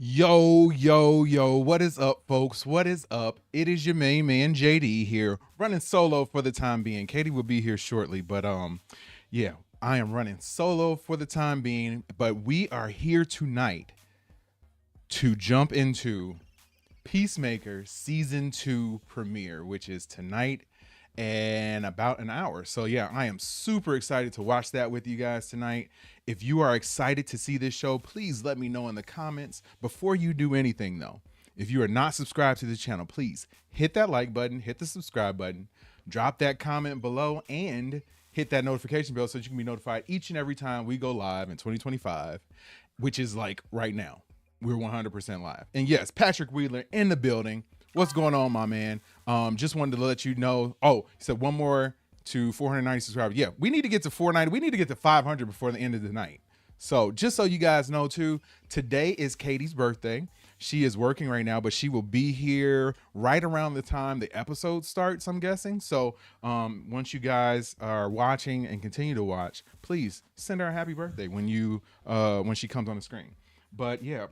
Yo, what is up, folks? What is up? It is your main man, JD, here, running solo for the time being. Katie will be here shortly, but yeah, I am running solo for the time being, but we are here tonight to jump into Peacemaker season 2 premiere, which is tonight and about an hour. So yeah, I am super excited to watch that with you guys tonight. If you are excited to see this show, please let me know in the comments. Before you do anything though, if you are not subscribed to the channel, please hit that like button, hit the subscribe button, drop that comment below, and hit that notification bell so that you can be notified each and every time we go live in 2025, which is like right now. We're 100% live. And yes, Patrick Wheeler in the building. What's going on, my man? Just wanted to let you know. Oh, he said one more to 490 subscribers. Yeah, we need to get to 490. We need to get to 500 before the end of the night. So just so you guys know too, today is Katie's birthday. She is working right now, but she will be here right around the time the episode starts, I'm guessing. So once you guys are watching and continue to watch, please send her a happy birthday when she comes on the screen. But yeah,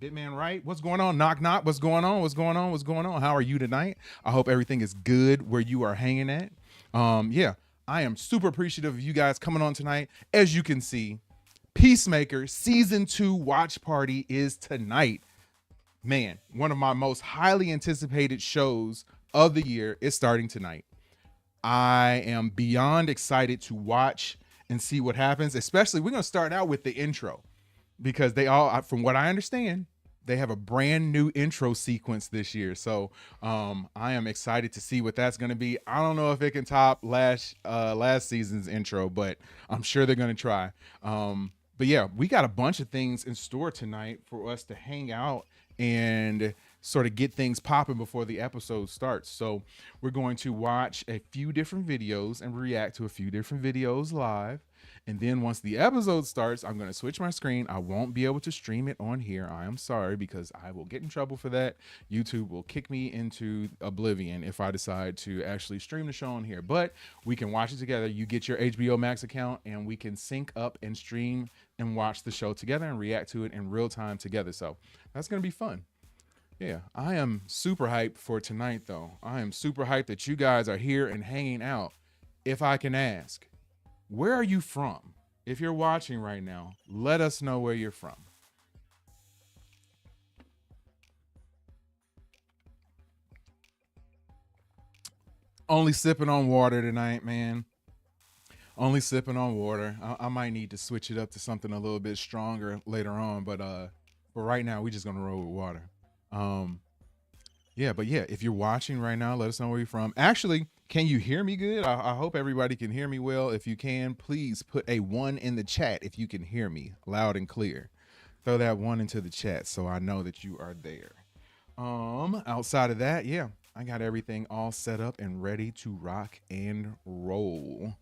Bitman, right? What's going on? Knock knock. What's going on? What's going on? What's going on? How are you tonight? I hope everything is good where you are hanging at. Yeah, I am super appreciative of you guys coming on tonight. As you can see, Peacemaker season 2 watch party is tonight. Man, one of my most highly anticipated shows of the year is starting tonight. I am beyond excited to watch and see what happens. Especially, we're going to start out with the intro because they all, from what I understand, they have a brand new intro sequence this year. So I am excited to see what that's going to be. I don't know if it can top last season's intro, but I'm sure they're going to try. But yeah, we got a bunch of things in store tonight for us to hang out and sort of get things popping before the episode starts. So we're going to watch a few different videos and react to a few different videos live. And then once the episode starts, I'm going to switch my screen. I won't be able to stream it on here. I am sorry because I will get in trouble for that. YouTube will kick me into oblivion if I decide to actually stream the show on here. But we can watch it together. You get your HBO Max account and we can sync up and stream and watch the show together and react to it in real time together. So that's going to be fun. Yeah, I am super hyped for tonight, though. I am super hyped that you guys are here and hanging out. If I can ask, where are you from? If you're watching right now, let us know where you're from. Only sipping on water tonight, man. Only sipping on water. I might need to switch it up to something a little bit stronger later on, but for right now, we're just gonna roll with water. Um, Yeah, but yeah, if you're watching right now, let us know where you're from. Actually, can you hear me good? I hope everybody can hear me well. If you can, please put a 1 in the chat if you can hear me loud and clear. Throw that 1 into the chat so I know that you are there. Outside of that, yeah, I got everything all set up and ready to rock and roll.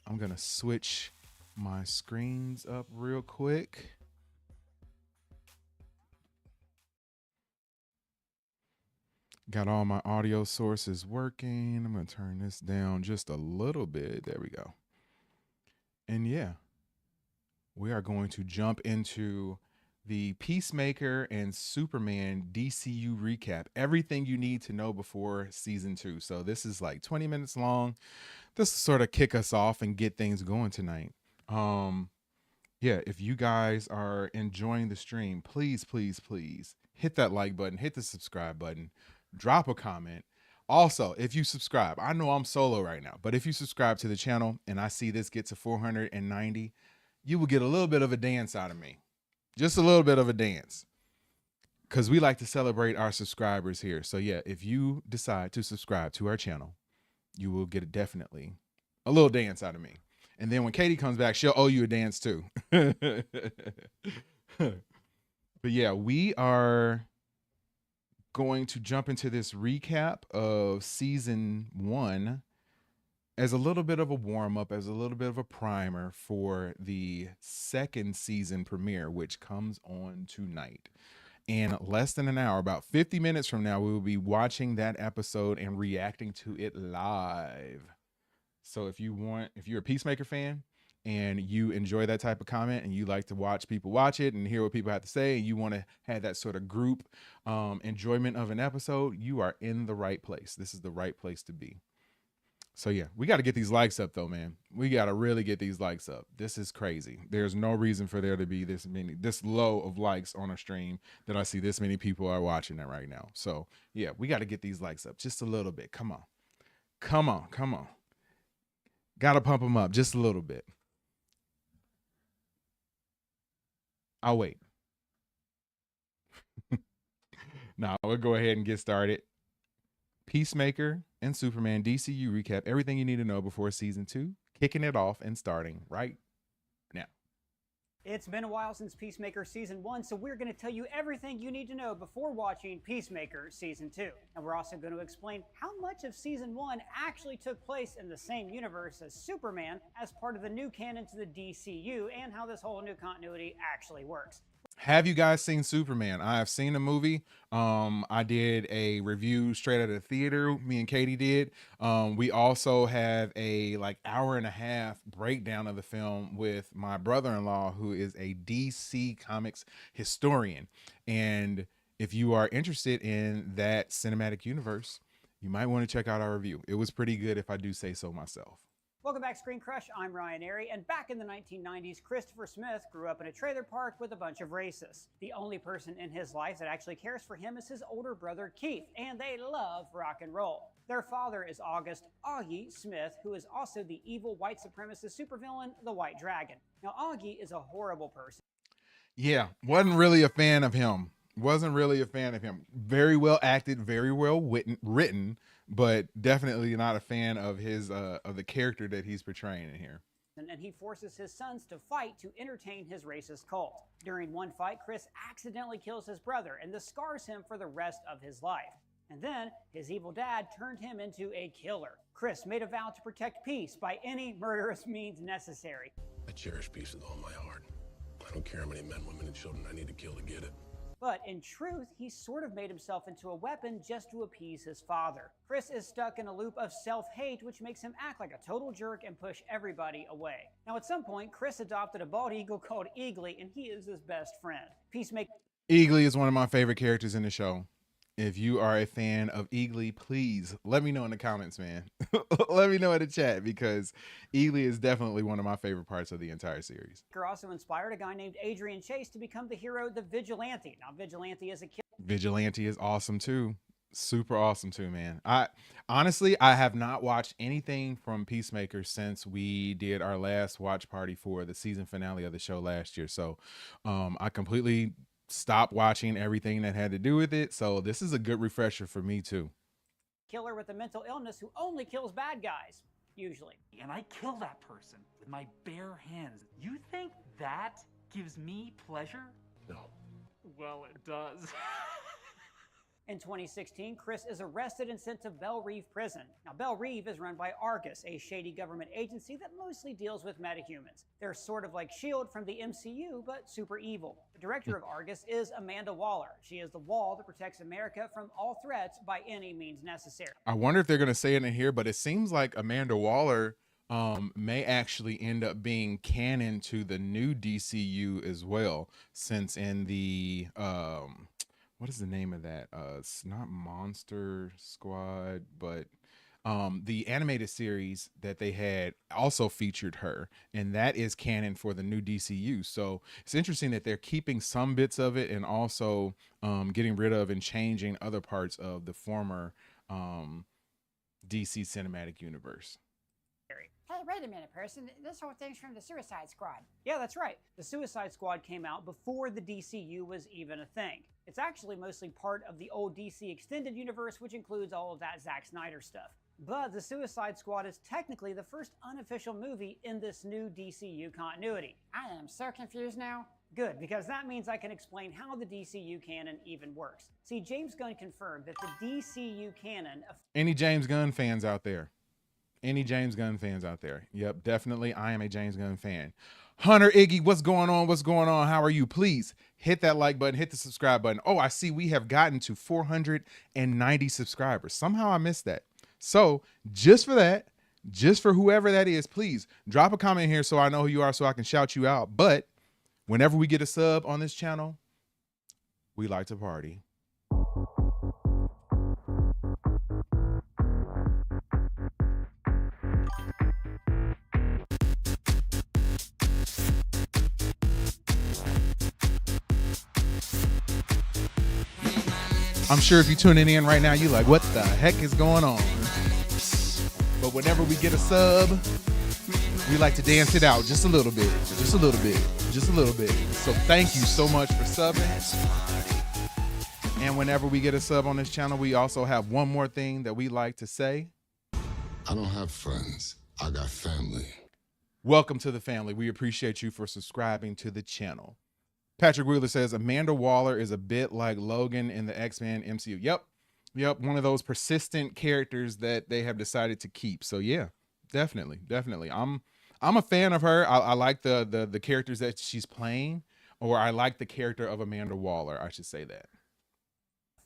I'm gonna switch my screens up real quick. Got all my audio sources working. I'm going to turn this down just a little bit. There we go. And yeah, we are going to jump into the Peacemaker and Superman DCU recap. Everything you need to know before season 2. So this is like 20 minutes long. This will sort of kick us off and get things going tonight. Yeah, if you guys are enjoying the stream, please hit that like button, hit the subscribe button, drop a comment. Also, if you subscribe, I know I'm solo right now, but if you subscribe to the channel and I see this get to 490, you will get a little bit of a dance out of me. Just a little bit of a dance. Because we like to celebrate our subscribers here. So yeah, if you decide to subscribe to our channel, you will get definitely a little dance out of me. And then when Katie comes back, she'll owe you a dance too. But yeah, we are going to jump into this recap of season 1 as a little bit of a warm up, as a little bit of a primer for the second season premiere, which comes on tonight. In less than an hour, about 50 minutes from now, we will be watching that episode and reacting to it live. So if you're a Peacemaker fan and you enjoy that type of comment and you like to watch people watch it and hear what people have to say and you want to have that sort of group enjoyment of an episode, you are in the right place. This is the right place to be. So yeah, we got to get these likes up though, man. We got to really get these likes up. This is crazy. There's no reason for there to be this low of likes on a stream that I see this many people are watching it right now. So yeah, we got to get these likes up just a little bit. Come on. Come on. Come on. Got to pump them up just a little bit. I'll wait. Now we'll go ahead and get started. Peacemaker and Superman DCU recap, everything you need to know before season 2, kicking it off and starting right now. It's been a while since Peacemaker Season 1, so we're going to tell you everything you need to know before watching Peacemaker Season 2. And we're also going to explain how much of Season 1 actually took place in the same universe as Superman as part of the new canon to the DCU, and how this whole new continuity actually works. Have you guys seen Superman? I have seen the movie. I did a review straight out of the theater. Me and Katie did. We also have a hour and a half breakdown of the film with my brother-in-law, who is a DC Comics historian. And if you are interested in that cinematic universe, you might want to check out our review. It was pretty good, if I do say so myself. Welcome back, Screen Crush. I'm Ryan Airy, and back in the 1990s, Christopher Smith grew up in a trailer park with a bunch of racists. The only person in his life that actually cares for him is his older brother Keith, and they love rock and roll. Their father is August Augie Smith, who is also the evil white supremacist supervillain, the White Dragon. Now, Augie is a horrible person. Yeah, wasn't really a fan of him. Very well acted, very well written, but definitely not a fan of his of the character that he's portraying in here. And he forces his sons to fight to entertain his racist cult. During one fight, Chris accidentally kills his brother, and this scars him for the rest of his life. And then his evil dad turned him into a killer. Chris made a vow to protect peace by any murderous means necessary. I cherish peace with all my heart. I don't care how many men, women, and children I need to kill to get it. But in truth, he sort of made himself into a weapon just to appease his father. Chris is stuck in a loop of self-hate, which makes him act like a total jerk and push everybody away. Now, at some point, Chris adopted a bald eagle called Eagly, and he is his best friend. Peacemaker. Eagly is one of my favorite characters in the show. If you are a fan of Eagly, please let me know in the comments, man. Let me know in the chat, because Eagly is definitely one of my favorite parts of the entire series. Also inspired a guy named Adrian Chase to become the hero, the Vigilante. Now, Vigilante is a killer. Vigilante is awesome too. Super awesome too, man. I honestly have not watched anything from Peacemaker since we did our last watch party for the season finale of the show last year. So I completely stopped watching everything that had to do with it. So this is a good refresher for me too. Killer with a mental illness who only kills bad guys, usually. And I kill that person with my bare hands. You think that gives me pleasure? No. Well, it does. In 2016, Chris is arrested and sent to Belle Reve prison. Now, Belle Reve is run by Argus, a shady government agency that mostly deals with metahumans. They're sort of like S.H.I.E.L.D. from the MCU, but super evil. The director of Argus is Amanda Waller. She is the wall that protects America from all threats by any means necessary. I wonder if they're going to say it in here, but it seems like Amanda Waller may actually end up being canon to the new DCU as well, since in the what is the name of that? It's not Monster Squad, but the animated series that they had also featured her, and that is canon for the new DCU. So it's interesting that they're keeping some bits of it and also getting rid of and changing other parts of the former DC cinematic universe. Hey, wait a minute, person. This whole thing's from the Suicide Squad. Yeah, that's right. The Suicide Squad came out before the DCU was even a thing. It's actually mostly part of the old DC Extended Universe, which includes all of that Zack Snyder stuff. But the Suicide Squad is technically the first unofficial movie in this new DCU continuity. I am so confused now. Good, because that means I can explain how the DCU canon even works. See, James Gunn confirmed that the DCU canon... Any James Gunn fans out there? Any James Gunn fans out there? Yep, definitely. I am a James Gunn fan. Hunter Iggy, what's going on? What's going on? How are you? Please hit that like button, hit the subscribe button. Oh, I see we have gotten to 490 subscribers. Somehow I missed that. So just for that, just for whoever that is, please drop a comment here so I know who you are so I can shout you out. But whenever we get a sub on this channel, we like to party. I'm sure if you're tuning in right now, you're like, what the heck is going on? But whenever we get a sub, we like to dance it out just a little bit, just a little bit, just a little bit. So thank you so much for subbing. And whenever we get a sub on this channel, we also have one more thing that we like to say. I don't have friends. I got family. Welcome to the family. We appreciate you for subscribing to the channel. Patrick Wheeler says Amanda Waller is a bit like Logan in the X-Men MCU. Yep. One of those persistent characters that they have decided to keep. So yeah, definitely. I'm a fan of her. I like the characters that she's playing, or I like the character of Amanda Waller. I should say that.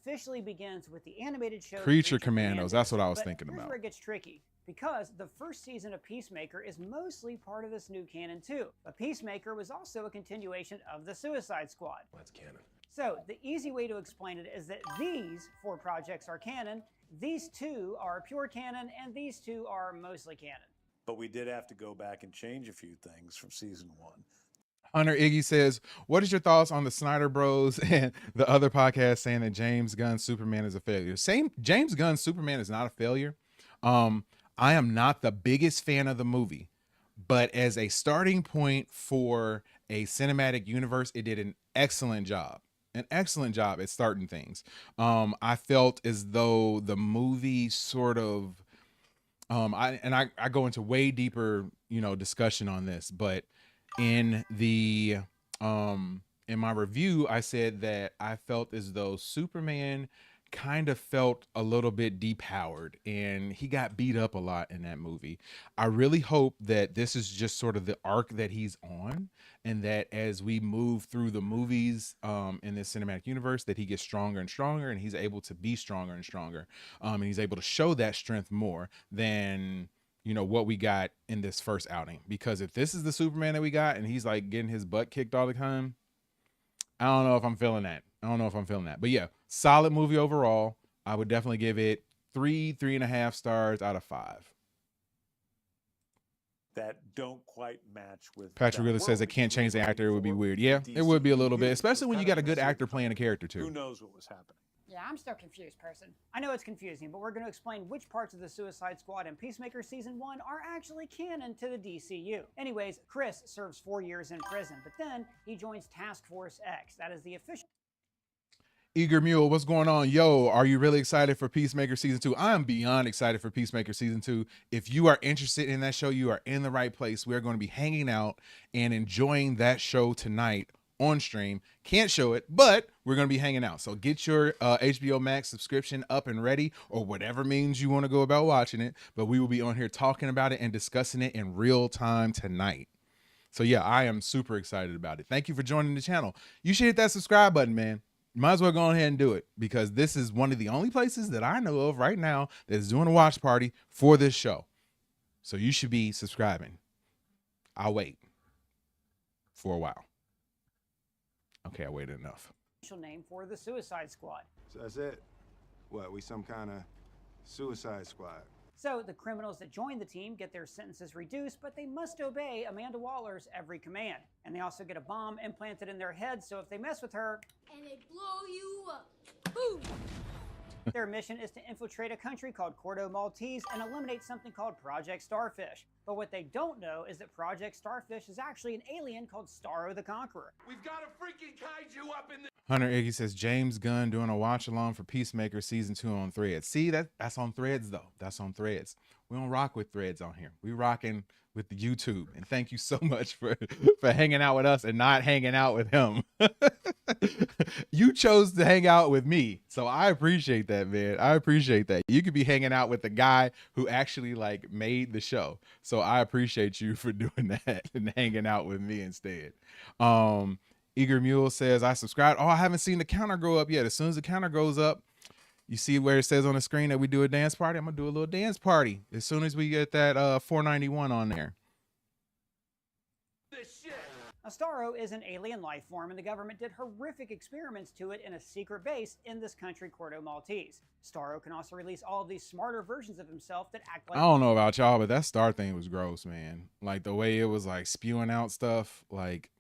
Officially begins with the animated show Creature Commandos. That's what I was thinking here's about. where it gets tricky, because the first season of Peacemaker is mostly part of this new canon too. But Peacemaker was also a continuation of the Suicide Squad. That's canon. So the easy way to explain it is that these 4 projects are canon, these 2 are pure canon, and these 2 are mostly canon. But we did have to go back and change a few things from season 1. Hunter Iggy says, what is your thoughts on the Snyder Bros and the other podcast saying that James Gunn's Superman is a failure? James Gunn's Superman is not a failure. I am not the biggest fan of the movie, but as a starting point for a cinematic universe, it did an excellent job at starting things. I felt as though the movie sort of, I go into way deeper, discussion on this, but in my review, I said that I felt as though Superman kind of felt a little bit depowered and he got beat up a lot in that movie. I really hope that this is just sort of the arc that he's on, and that as we move through the movies in this cinematic universe, that he gets stronger and stronger, and he's able to be stronger and stronger, and he's able to show that strength more than what we got in this first outing. Because if this is the Superman that we got and he's like getting his butt kicked all the time, I don't know if I'm feeling that. But yeah, solid movie overall. I would definitely give it 3.5 stars out of 5. That don't quite match with. Patrick really says it can't change the actor. It would be weird. Yeah, it would be a little bit, especially when you got a good actor playing a character too. Who knows what was happening? Yeah, I'm still confused, person. I know it's confusing, but we're going to explain which parts of the Suicide Squad and Peacemaker Season 1 are actually canon to the DCU. Anyways, Chris serves 4 years in prison, but then he joins Task Force X. That is the official... Eager Mule, what's going on? Yo, are you really excited for Peacemaker Season 2? I am beyond excited for Peacemaker Season 2. If you are interested in that show, you are in the right place. We are going to be hanging out and enjoying that show tonight on stream. Can't show it, but we're going to be hanging out. So get your HBO Max subscription up and ready, or whatever means you want to go about watching it. But we will be on here talking about it and discussing it in real time tonight. So yeah, I am super excited about it. Thank you for joining the channel. You should hit that subscribe button, man. Might as well go ahead and do it, because this is one of the only places that I know of right now that is doing a watch party for this show. So you should be subscribing. I'll wait for a while. Okay, I waited enough. official name for the Suicide Squad. So that's it? What, we some kind of Suicide Squad? So the criminals that join the team get their sentences reduced, but they must obey Amanda Waller's every command. And they also get a bomb implanted in their head, so if they mess with her, and they blow you up. Boom! their mission is to infiltrate a country called Cordo Maltese and eliminate something called Project Starfish. But what they don't know is that Project Starfish is actually an alien called Starro the Conqueror. We've got a freaking kaiju up in the... Hunter Iggy says James Gunn doing a watch along for Peacemaker season 2 on Threads. See, that's on Threads though. That's on Threads. We don't rock with Threads on here. We rocking with the YouTube. And thank you so much for hanging out with us and not hanging out with him. You chose to hang out with me, so I appreciate that, man. I appreciate that. You could be hanging out with the guy who actually like made the show, so I appreciate you for doing that and hanging out with me instead. Eager Mule says I subscribed. Oh, I haven't seen the counter go up yet. As soon as the counter goes up, You see where it says on the screen that we do a dance party? I'm gonna do a little dance party as soon as we get that 491 on there. Now, Starro is an alien life form, and the government did horrific experiments to it in a secret base in this country, Corto Maltese. Starro can also release all of these smarter versions of himself that act like... I don't know about y'all, but that Star thing was gross, man. Like the way it was like spewing out stuff, like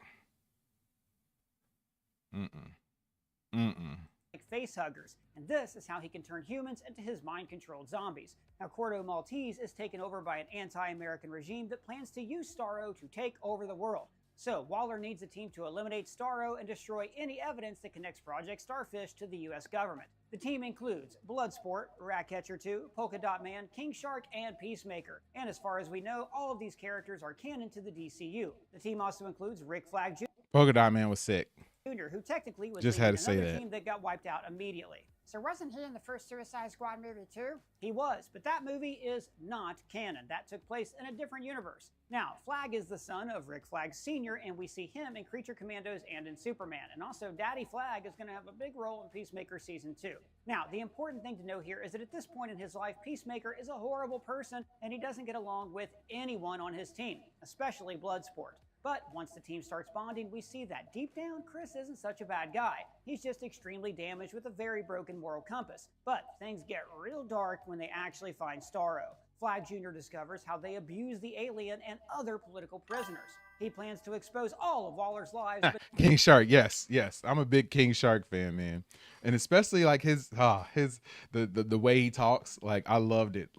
like face huggers, and this is how he can turn humans into his mind-controlled zombies. Now, Corto Maltese is taken over by an anti-American regime that plans to use Starro to take over the world. So, Waller needs a team to eliminate Starro and destroy any evidence that connects Project Starfish to the US government. The team includes Bloodsport, Ratcatcher 2, Polka Dot Man, King Shark, and Peacemaker. And as far as we know, all of these characters are canon to the DCU. The team also includes Rick Flag Jr., Polka Dot Man was sick. who technically was Just had to leading say another that. team that got wiped out immediately. So wasn't he in the first Suicide Squad movie too? He was, but that movie is not canon. That took place in a different universe. Now, Flag is the son of Rick Flag Sr., and we see him in Creature Commandos and in Superman. And also, Daddy Flag is going to have a big role in Peacemaker Season 2. Now, the important thing to know here is that at this point in his life, Peacemaker is a horrible person, and he doesn't get along with anyone on his team, especially Bloodsport. But once the team starts bonding, we see that deep down, Chris isn't such a bad guy. He's just extremely damaged with a very broken moral compass. But things get real dark when they actually find Starro. Flag Jr. discovers how they abuse the alien and other political prisoners. He plans to expose all of Waller's lives. But King Shark, yes. I'm a big King Shark fan, man, and especially like the way he talks. Like I loved it.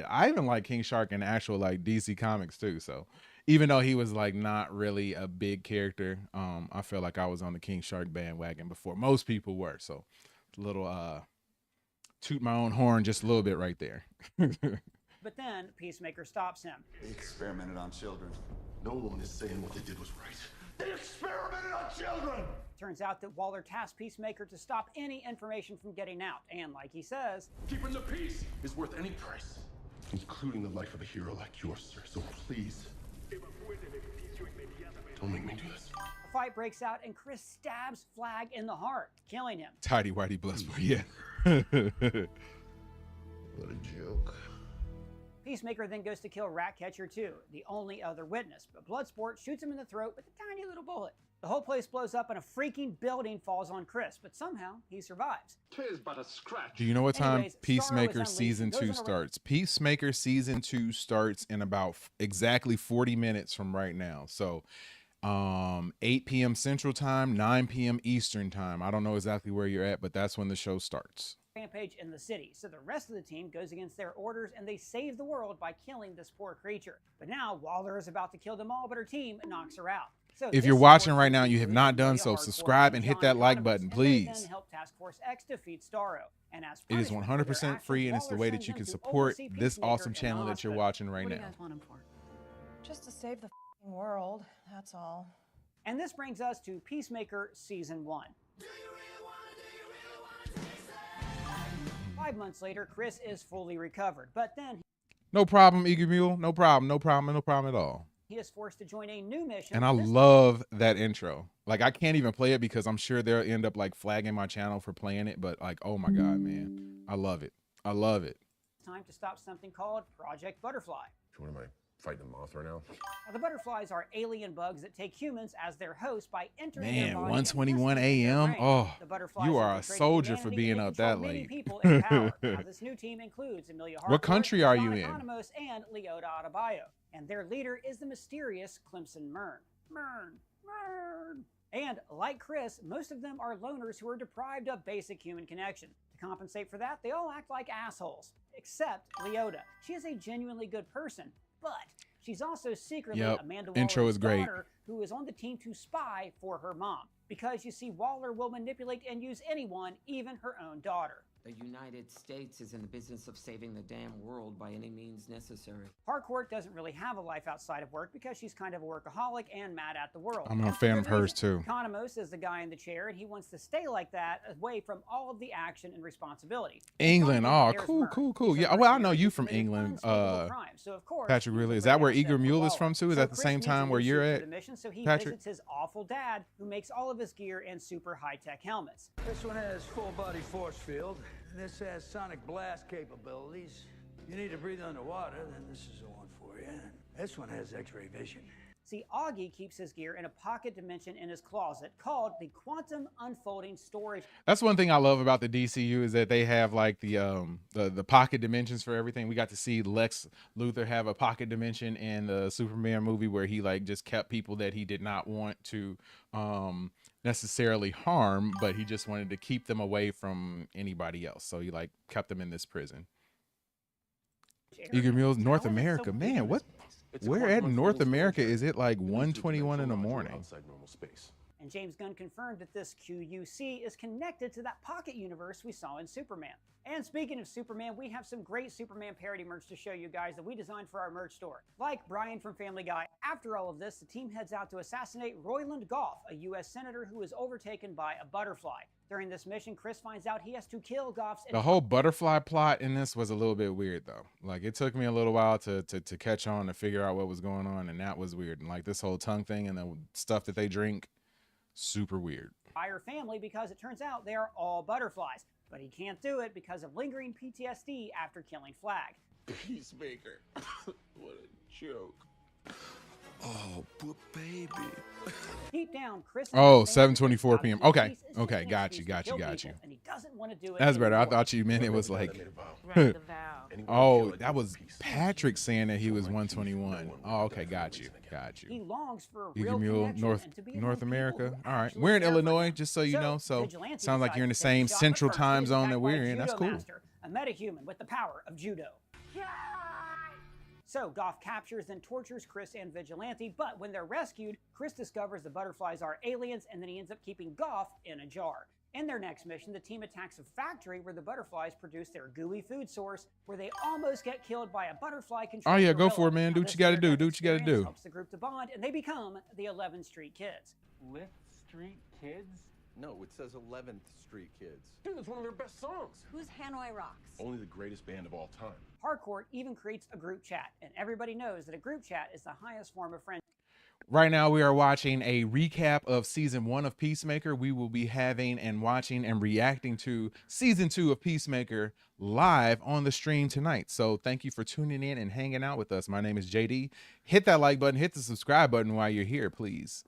I even like King Shark in actual like DC comics too. So even though he was like not really a big character, I felt like I was on the King Shark bandwagon before most people were. So a little toot my own horn just a little bit right there. But then Peacemaker stops him. They experimented on children. No one is saying what they did was right. They experimented on children! Turns out that Waller tasked Peacemaker to stop any information from getting out. And like he says, keeping the peace is worth any price, including the life of a hero like yours, sir. So please, don't make me do this. a fight breaks out and Chris stabs Flag in the heart, killing him. Tidy whitey Bloodsport, yeah. What a joke. Peacemaker then goes to kill Ratcatcher 2, the only other witness, but Bloodsport shoots him in the throat with a tiny little bullet. The whole place blows up and a freaking building falls on Chris, but somehow he survives. 'Tis but a scratch. Do you know what time Anyways, Starro is Peacemaker unleashed season and goes 2 on a- starts? Peacemaker season 2 starts in about exactly 40 minutes from right now. So 8 p.m. Central Time, 9 p.m. Eastern Time. I don't know exactly where you're at, but that's when the show starts. Rampage in the city, so the rest of the team goes against their orders and they save the world by killing this poor creature. But now Waller is about to kill them all, but her team knocks her out. So If this you're watching support right now, team you have includes not done Amelia so, Hardcore subscribe and hit John that like Economist, button, and they please. then help Task Force X defeat Starro. And as It is punishment for their 100% free, and it's the actions, way Waller that you can sends them to support oversee this Peacemaker awesome in the channel that you're hospital. watching right What do now. you guys want him for? Just to save the world, that's all. And this brings us to Peacemaker Season 1. 5 months later, Chris is fully recovered, but then No problem, Eager Mule. No problem at all. he is forced to join a new mission. And I this love that intro. Like, I can't even play it because I'm sure they'll end up like flagging my channel for playing it. But like, oh my God, man. I love it. time to stop something called Project Butterfly. What am I fighting a moth right now? Now, the butterflies are alien bugs that take humans as their host by entering Man, their body 1:21 and infesting their a.m. brain. Oh, The butterflies you are a infiltrate soldier for humanity being and up control that many late. people in power. Now, this new team includes Amelia Hardcore, What country are you John in? Economos, and Leota Adebayo. And their leader is the mysterious Clemson Mern. And like Chris, most of them are loners who are deprived of basic human connection. To compensate for that, they all act like assholes. Except Leota. She is a genuinely good person, but she's also secretly Yep. Amanda Intro Waller's is great. daughter, who is on the team to spy for her mom. Because you see, Waller will manipulate and use anyone, even her own daughter. The United States is in the business of saving the damn world by any means necessary. Harcourt doesn't really have a life outside of work because she's kind of a workaholic and mad at the world. I'm a And for fan good of hers reason. too. Economos is the guy in the chair, and he wants to stay like that, away from all of the action and responsibility. England. Finally, Oh, there's cool, Murph. cool, cool. He's a Yeah, well, I know mercenary you who from committed England, unspeakable crimes. So of course, Patrick. he's Really, a is great that where asset Eager for Mule is Waller. from too? Is So that the Chris same needs a time new where you're suit for at, the mission, so he Patrick? visits his awful dad, who makes all of his gear in super high-tech helmets. This one has full body force field, This has sonic blast capabilities. You need to breathe underwater, then this is the one for you. This one has X-ray vision. See, Augie keeps his gear in a pocket dimension in his closet called the Quantum Unfolding Storage. That's one thing I love about the DCU is that they have like the pocket dimensions for everything. We got to see Lex Luthor have a pocket dimension in the Superman movie where he like just kept people that he did not want to necessarily harm, but he just wanted to keep them away from anybody else. So he like kept them in this prison. Eager Mules, North America, man, what? Where at North America is it like 1:21 in the morning? Outside normal space. And James Gunn confirmed that this QUC is connected to that pocket universe we saw in Superman. And speaking of Superman, we have some great Superman parody merch to show you guys that we designed for our merch store. Like Brian from Family Guy. After all of this, the team heads out to assassinate Royland Goff, a U.S. senator who is overtaken by a butterfly. During this mission, Chris finds out he has to kill Goff's... The whole butterfly plot in this was a little bit weird though. Like it took me a little while to catch on, to figure out what was going on, and that was weird. And like this whole tongue thing and the stuff that they drink, super weird. Entire family, because it turns out they are all butterflies. But he can't do it because of lingering PTSD after killing Flag. Peacemaker. What a joke. Oh, but baby. Deep down, Chris... Oh, 7:24 p.m. Okay. Okay, got you. And he doesn't want to do it. That's better. I anymore. thought you meant it was like... Oh, that was Patrick saying that he was 121. Oh, okay, got you. He longs for a Eager real Mule, connection and to be North among America. people who All right, actually we're in care for Illinois, him. just so you know. So Vigilante sounds like you're in the decides to same take a shot, central but time first, zone he's that attacked by we're a in. That's judo cool. master, a metahuman with the power of judo. So Goff captures and tortures Chris and Vigilante, but when they're rescued, Chris discovers the butterflies are aliens, and then he ends up keeping Goff in a jar. In their next mission, the team attacks a factory where the butterflies produce their gooey food source, where they almost get killed by a butterfly controlled Oh yeah, go gorilla. for it, man. Now, Do what this you got to do. near-death Do what you got to experience do. helps the group to bond, and they become the 11th Street Kids. Lift Street Kids? No, it says 11th Street Kids. Dude, that's one of their best songs. Who's Hanoi Rocks? Only the greatest band of all time. Harcourt even creates a group chat, and everybody knows that a group chat is the highest form of friendship. Right now, we are watching a recap of season 1 of Peacemaker. We will be having and watching and reacting to season 2 of Peacemaker live on the stream tonight. So thank you for tuning in and hanging out with us. My name is JD. Hit that like button, hit the subscribe button while you're here, please.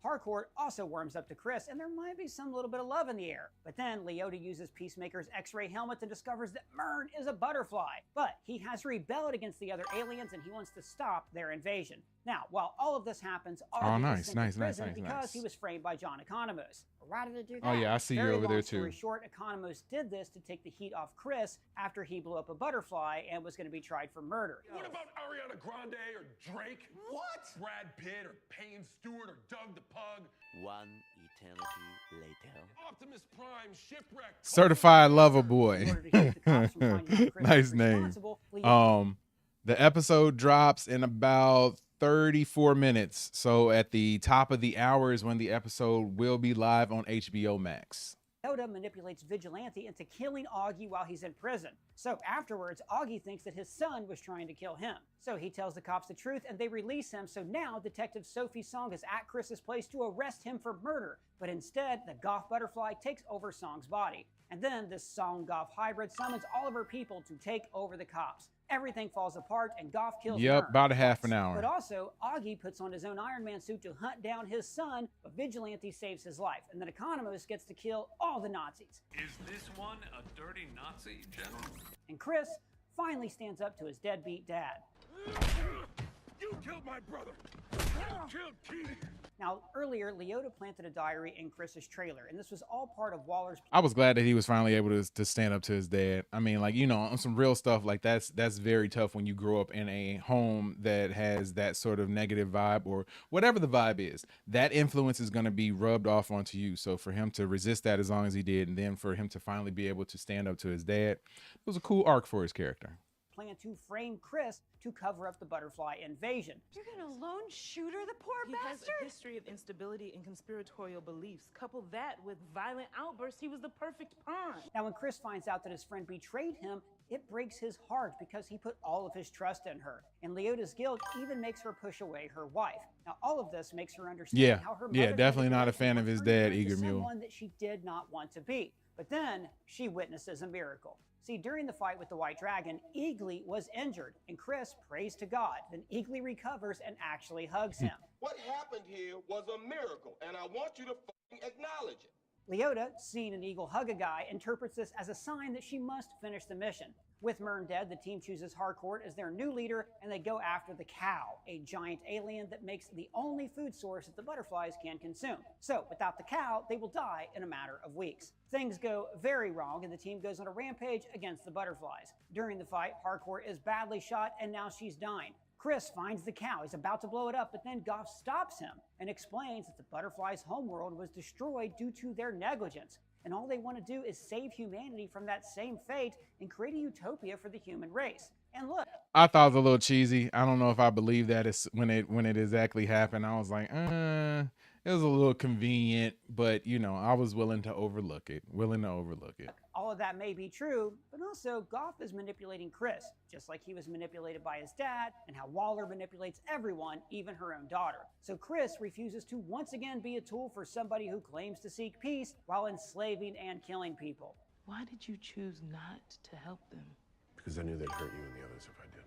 Harcourt also warms up to Chris, and there might be some little bit of love in the air. But then Leota uses Peacemaker's X-ray helmet and discovers that Mern is a butterfly. But he has rebelled against the other aliens, and he wants to stop their invasion. Now, while all of this happens, Augie is sent to prison because he was framed by John Economos. Why did it do that? Oh yeah, I see you over there too. Very short, Economos did this to take the heat off Chris after he blew up a butterfly and was going to be tried for murder. What about Ariana Grande or Drake? What? Brad Pitt or Payne Stewart or Doug the Pug? One eternity later. Optimus Prime, Shipwreck. Certified Lover Boy. Nice name. The episode drops in about 34 minutes. So at the top of the hour is when the episode will be live on HBO Max. Leota manipulates Vigilante into killing Augie while he's in prison. So afterwards, Augie thinks that his son was trying to kill him. So he tells the cops the truth and they release him. So now Detective Sophie Song is at Chris's place to arrest him for murder. But instead, the Goff butterfly takes over Song's body. And then this Song-Goff hybrid summons all of her people to take over the cops. Everything falls apart and Goff kills Mern. About a half an hour. But also, Augie puts on his own Iron Man suit to hunt down his son, but Vigilante saves his life. And then Economos gets to kill all the Nazis. Is this one a dirty Nazi, General? And Chris finally stands up to his deadbeat dad. You killed my brother! You killed Keith! Now, earlier, Leota planted a diary in Chris's trailer, and this was all part of Waller's... I was glad that he was finally able to stand up to his dad. I mean, like, you know, on some real stuff, like that's very tough when you grow up in a home that has that sort of negative vibe or whatever the vibe is. That influence is going to be rubbed off onto you. So for him to resist that as long as he did, and then for him to finally be able to stand up to his dad, it was a cool arc for his character. Plan to frame Chris to cover up the butterfly invasion. You're gonna lone shooter the poor bastard? He has a history of instability and conspiratorial beliefs. Couple that with violent outbursts, he was the perfect pawn. Now, when Chris finds out that his friend betrayed him, it breaks his heart because he put all of his trust in her. And Leota's guilt even makes her push away her wife. Now, all of this makes her understand how her mother definitely not a fan of his dad, Eager Mule. Someone that she did not want to be. But then she witnesses a miracle. See, during the fight with the White Dragon, Eagly was injured, and Chris prays to God. Then Eagly recovers and actually hugs him. What happened here was a miracle, and I want you to acknowledge it. Leota, seeing an eagle hug a guy, interprets this as a sign that she must finish the mission. With Myrn dead, the team chooses Harcourt as their new leader, and they go after the cow, a giant alien that makes the only food source that the butterflies can consume. So, without the cow, they will die in a matter of weeks. Things go very wrong, and the team goes on a rampage against the butterflies. During the fight, Harcourt is badly shot, and now she's dying. Chris finds the cow. He's about to blow it up, but then Goff stops him and explains that the butterflies' homeworld was destroyed due to their negligence. And all they want to do is save humanity from that same fate and create a utopia for the human race. And look, I thought it was a little cheesy. I don't know if I believe that it's when it exactly happened. I was like, it was a little convenient, but you know, I was willing to overlook it. All of that may be true, but also Goff is manipulating Chris, just like he was manipulated by his dad, and how Waller manipulates everyone, even her own daughter. So Chris refuses to once again be a tool for somebody who claims to seek peace while enslaving and killing people. Why did you choose not to help them? Because I knew they'd hurt you and the others if I did.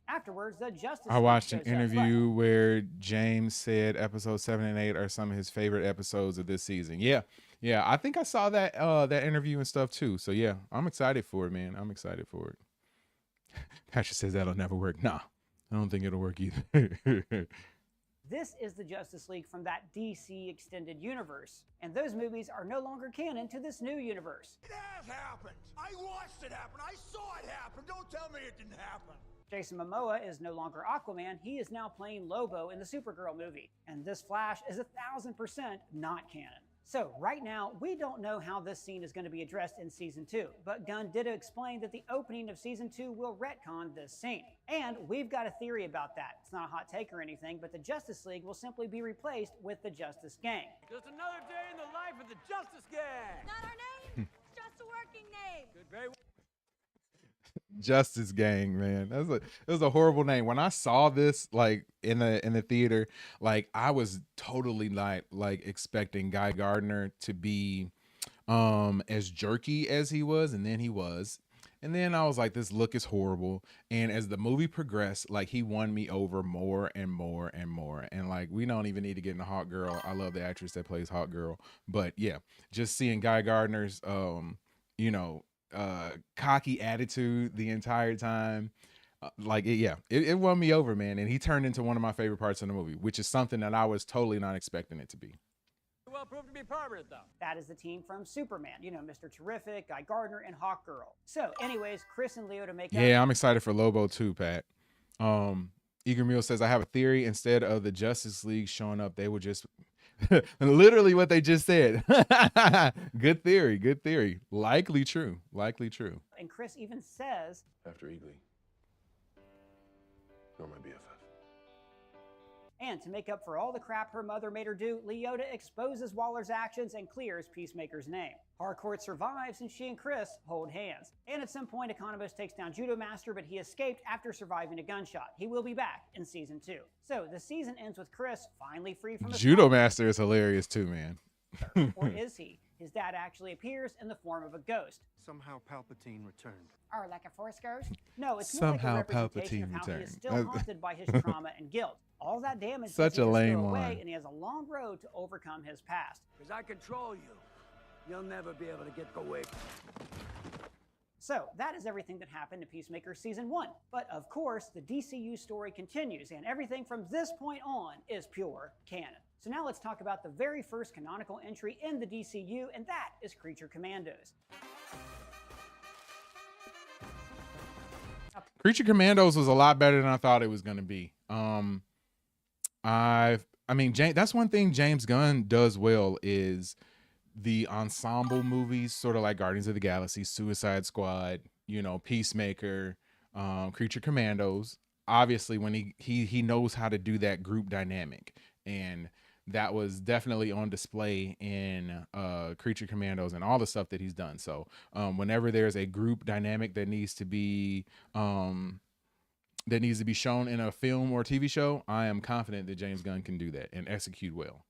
Afterwards, the Justice I watched an League shows up, interview where James said episodes 7 and 8 are some of his favorite episodes of this season. Yeah, I think I saw that that interview and stuff too. So yeah, I'm excited for it, man. I'm excited for it. Patrick says that'll never work. Nah, I don't think it'll work either. This is the Justice League from that DC extended universe, and those movies are no longer canon to this new universe. It has happened. I watched it happen. I saw it happen. Don't tell me it didn't happen. Jason Momoa is no longer Aquaman. He is now playing Lobo in the Supergirl movie, and this Flash is 1,000% not canon. So right now, we don't know how this scene is going to be addressed in Season 2, but Gunn did explain that the opening of Season 2 will retcon this scene. And we've got a theory about that. It's not a hot take or anything, but the Justice League will simply be replaced with the Justice Gang. Just another day in the life of the Justice Gang. Not our name, just a working name. Good, very well. Justice Gang, man. It was a horrible name. When I saw this like in the theater, like I was totally not like expecting Guy Gardner to be as jerky as he was, and then he was. And then I was like, this look is horrible. And as the movie progressed, like he won me over more and more and more. And like, we don't even need to get into Hawk Girl. I love the actress that plays Hawk Girl. But yeah, just seeing Guy Gardner's, cocky attitude the entire time, it won me over, man. And he turned into one of my favorite parts of the movie, which is something that I was totally not expecting it to be. Well proved to be permanent, though. That is the team from Superman, Mr. Terrific, Guy Gardner, and Hawk Girl. So anyways, Chris and Leo to make up. Yeah, I'm excited for Lobo too, Pat. Eager Mule says, I have a theory. Instead of the Justice League showing up, they would just literally what they just said. Good theory. Likely true. And Chris even says, After Eagly, you're my BFF. and to make up for all the crap her mother made her do, Leota exposes Waller's actions and clears Peacemaker's name. Harcourt survives, and she and Chris hold hands. And at some point, Economos takes down Judo Master, but he escaped after surviving a gunshot. He will be back in Season 2. So the season ends with Chris finally free from the Judo Master is hilarious too, man. Or is he? His dad actually appears in the form of a ghost. Somehow Palpatine returned. Or like a Force ghost? No, it's Somehow more like a representation Palpatine of how he is returned. still haunted by his trauma and guilt. All that damage Such a doesn't just lame go away, line. and he has a long road to overcome his past. Because I control you. You'll never be able to get away. So that is everything that happened to Peacemaker Season 1. But of course, the DCU story continues, and everything from this point on is pure canon. So now let's talk about the very first canonical entry in the DCU, and that is Creature Commandos. Creature Commandos was a lot better than I thought it was going to be. That's one thing James Gunn does well is the ensemble movies, sort of like Guardians of the Galaxy, Suicide Squad, Peacemaker, Creature Commandos. Obviously, when he knows how to do that group dynamic, and that was definitely on display in Creature Commandos and all the stuff that he's done. So whenever there's a group dynamic that needs to be shown in a film or TV show, I am confident that James Gunn can do that and execute well.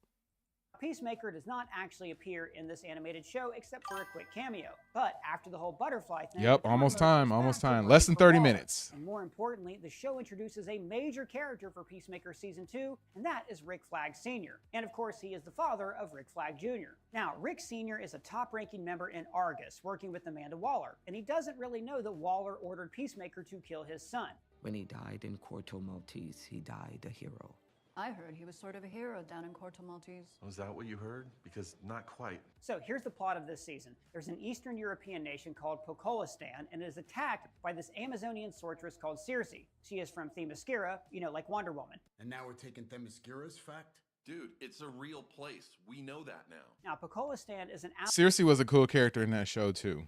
Peacemaker does not actually appear in this animated show except for a quick cameo. But after the whole butterfly thing, Yep, the almost Commandos time, is almost back to time. looking Less than for 30 Waller. minutes. And more importantly, the show introduces a major character for Peacemaker Season 2, and that is Rick Flag Sr. And of course, he is the father of Rick Flag Jr. Now, Rick Sr. is a top-ranking member in Argus, working with Amanda Waller, and he doesn't really know that Waller ordered Peacemaker to kill his son. When he died in Corto Maltese, he died a hero. I heard he was sort of a hero down in Corto Maltese. Was that what you heard? Because not quite. So here's the plot of this season. There's an Eastern European nation called Pokolistan, and it is attacked by this Amazonian sorceress called Circe. She is from Themyscira, you know, like Wonder Woman. And now we're taking Themyscira's fact? Dude, it's a real place. We know that now. Now, Pokolistan is an... Circe was a cool character in that show too.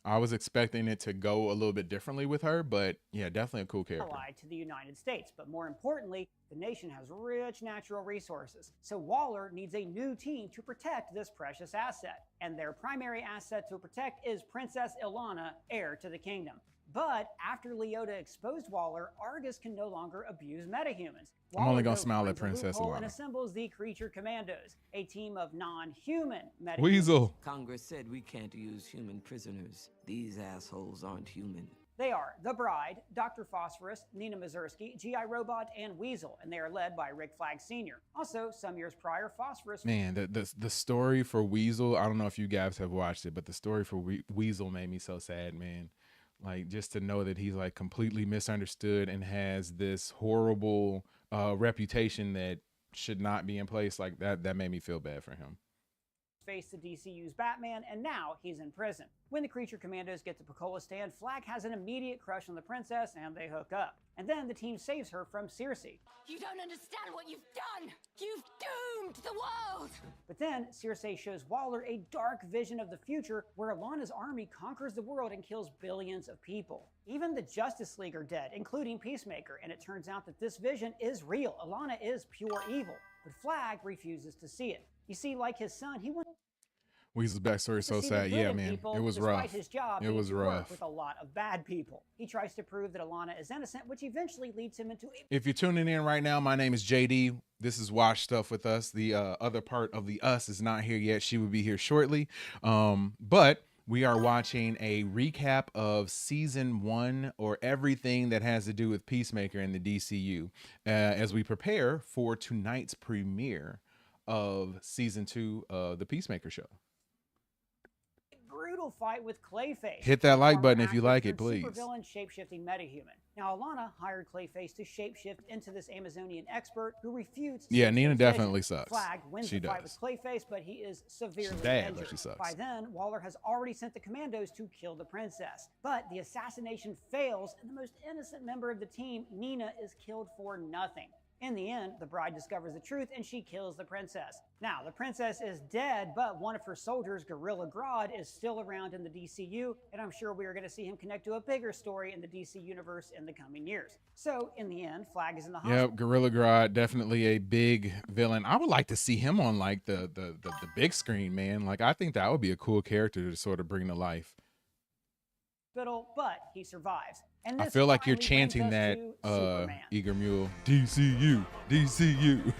I was expecting it to go a little bit differently with her, but yeah, definitely a cool character. Allied to the United States, but more importantly, the nation has rich natural resources. So Waller needs a new team to protect this precious asset. And their primary asset to protect is Princess Ilana, heir to the kingdom. But after Leota exposed Waller, Argus can no longer abuse metahumans. I'm only gonna Waller smile at finds a Princess loophole and Ilana. assembles the Creature Commandos, a team of non-human metahumans. Weasel. Congress said we can't use human prisoners. These assholes aren't human. They are The Bride, Dr. Phosphorus, Nina Mazursky, G.I. Robot, and Weasel, and they are led by Rick Flag Sr. Also, some years prior, Phosphorus... Man, the story for Weasel, I don't know if you guys have watched it, but the story for Weasel made me so sad, man. Like, just to know that he's like completely misunderstood and has this horrible reputation that should not be in place, like that made me feel bad for him. Faced the DCU's Batman, and now he's in prison. When the Creature Commandos get to Pokolistan, Flag has an immediate crush on the princess, and they hook up. And then the team saves her from Circe. You don't understand what you've done! You've doomed the world! But then Circe shows Waller a dark vision of the future where Ilana's army conquers the world and kills billions of people. Even the Justice League are dead, including Peacemaker, and it turns out that this vision is real. Ilana is pure evil, but Flag refuses to see it. You see, like his son, he wants Weasel's backstory is so to see the sad. good Yeah, in man, people, it was despite rough. His job It being was to work rough. with a lot of bad people. He tries to prove that Ilana is innocent, which eventually leads him into a... If you're tuning in right now, my name is JD. This is Watch Stuff with Us. The other part of the us is not here yet. She will be here shortly. But we are watching a recap of season 1, or everything that has to do with Peacemaker in the DCU, as we prepare for tonight's premiere of season 2 of the Peacemaker show. brutal fight with Clayface. Hit that like former button if you actor like it, turned please. Supervillain shapeshifting metahuman. Now, Ilana hired Clayface to shapeshift into this Amazonian expert who refutes. Yeah, Circe's Nina vision. definitely sucks. Flag wins She the fight does. with Clayface, but he is severely bad, injured. but she sucks. By then, Waller has already sent the Commandos to kill the princess. But the assassination fails, and the most innocent member of the team, Nina, is killed for nothing. In the end, the bride discovers the truth and she kills the princess. Now, the princess is dead, but one of her soldiers, Gorilla Grodd, is still around in the DCU, and I'm sure we are going to see him connect to a bigger story in the DC universe in the coming years. So, in the end, Flag is in the hospital. Yep, Gorilla Grodd, definitely a big villain. I would like to see him on like the big screen, man. Like, I think that would be a cool character to sort of bring to life. But he survives. And I this feel like you're finally brings chanting us that to Superman. Eager Mule, DCU, DCU.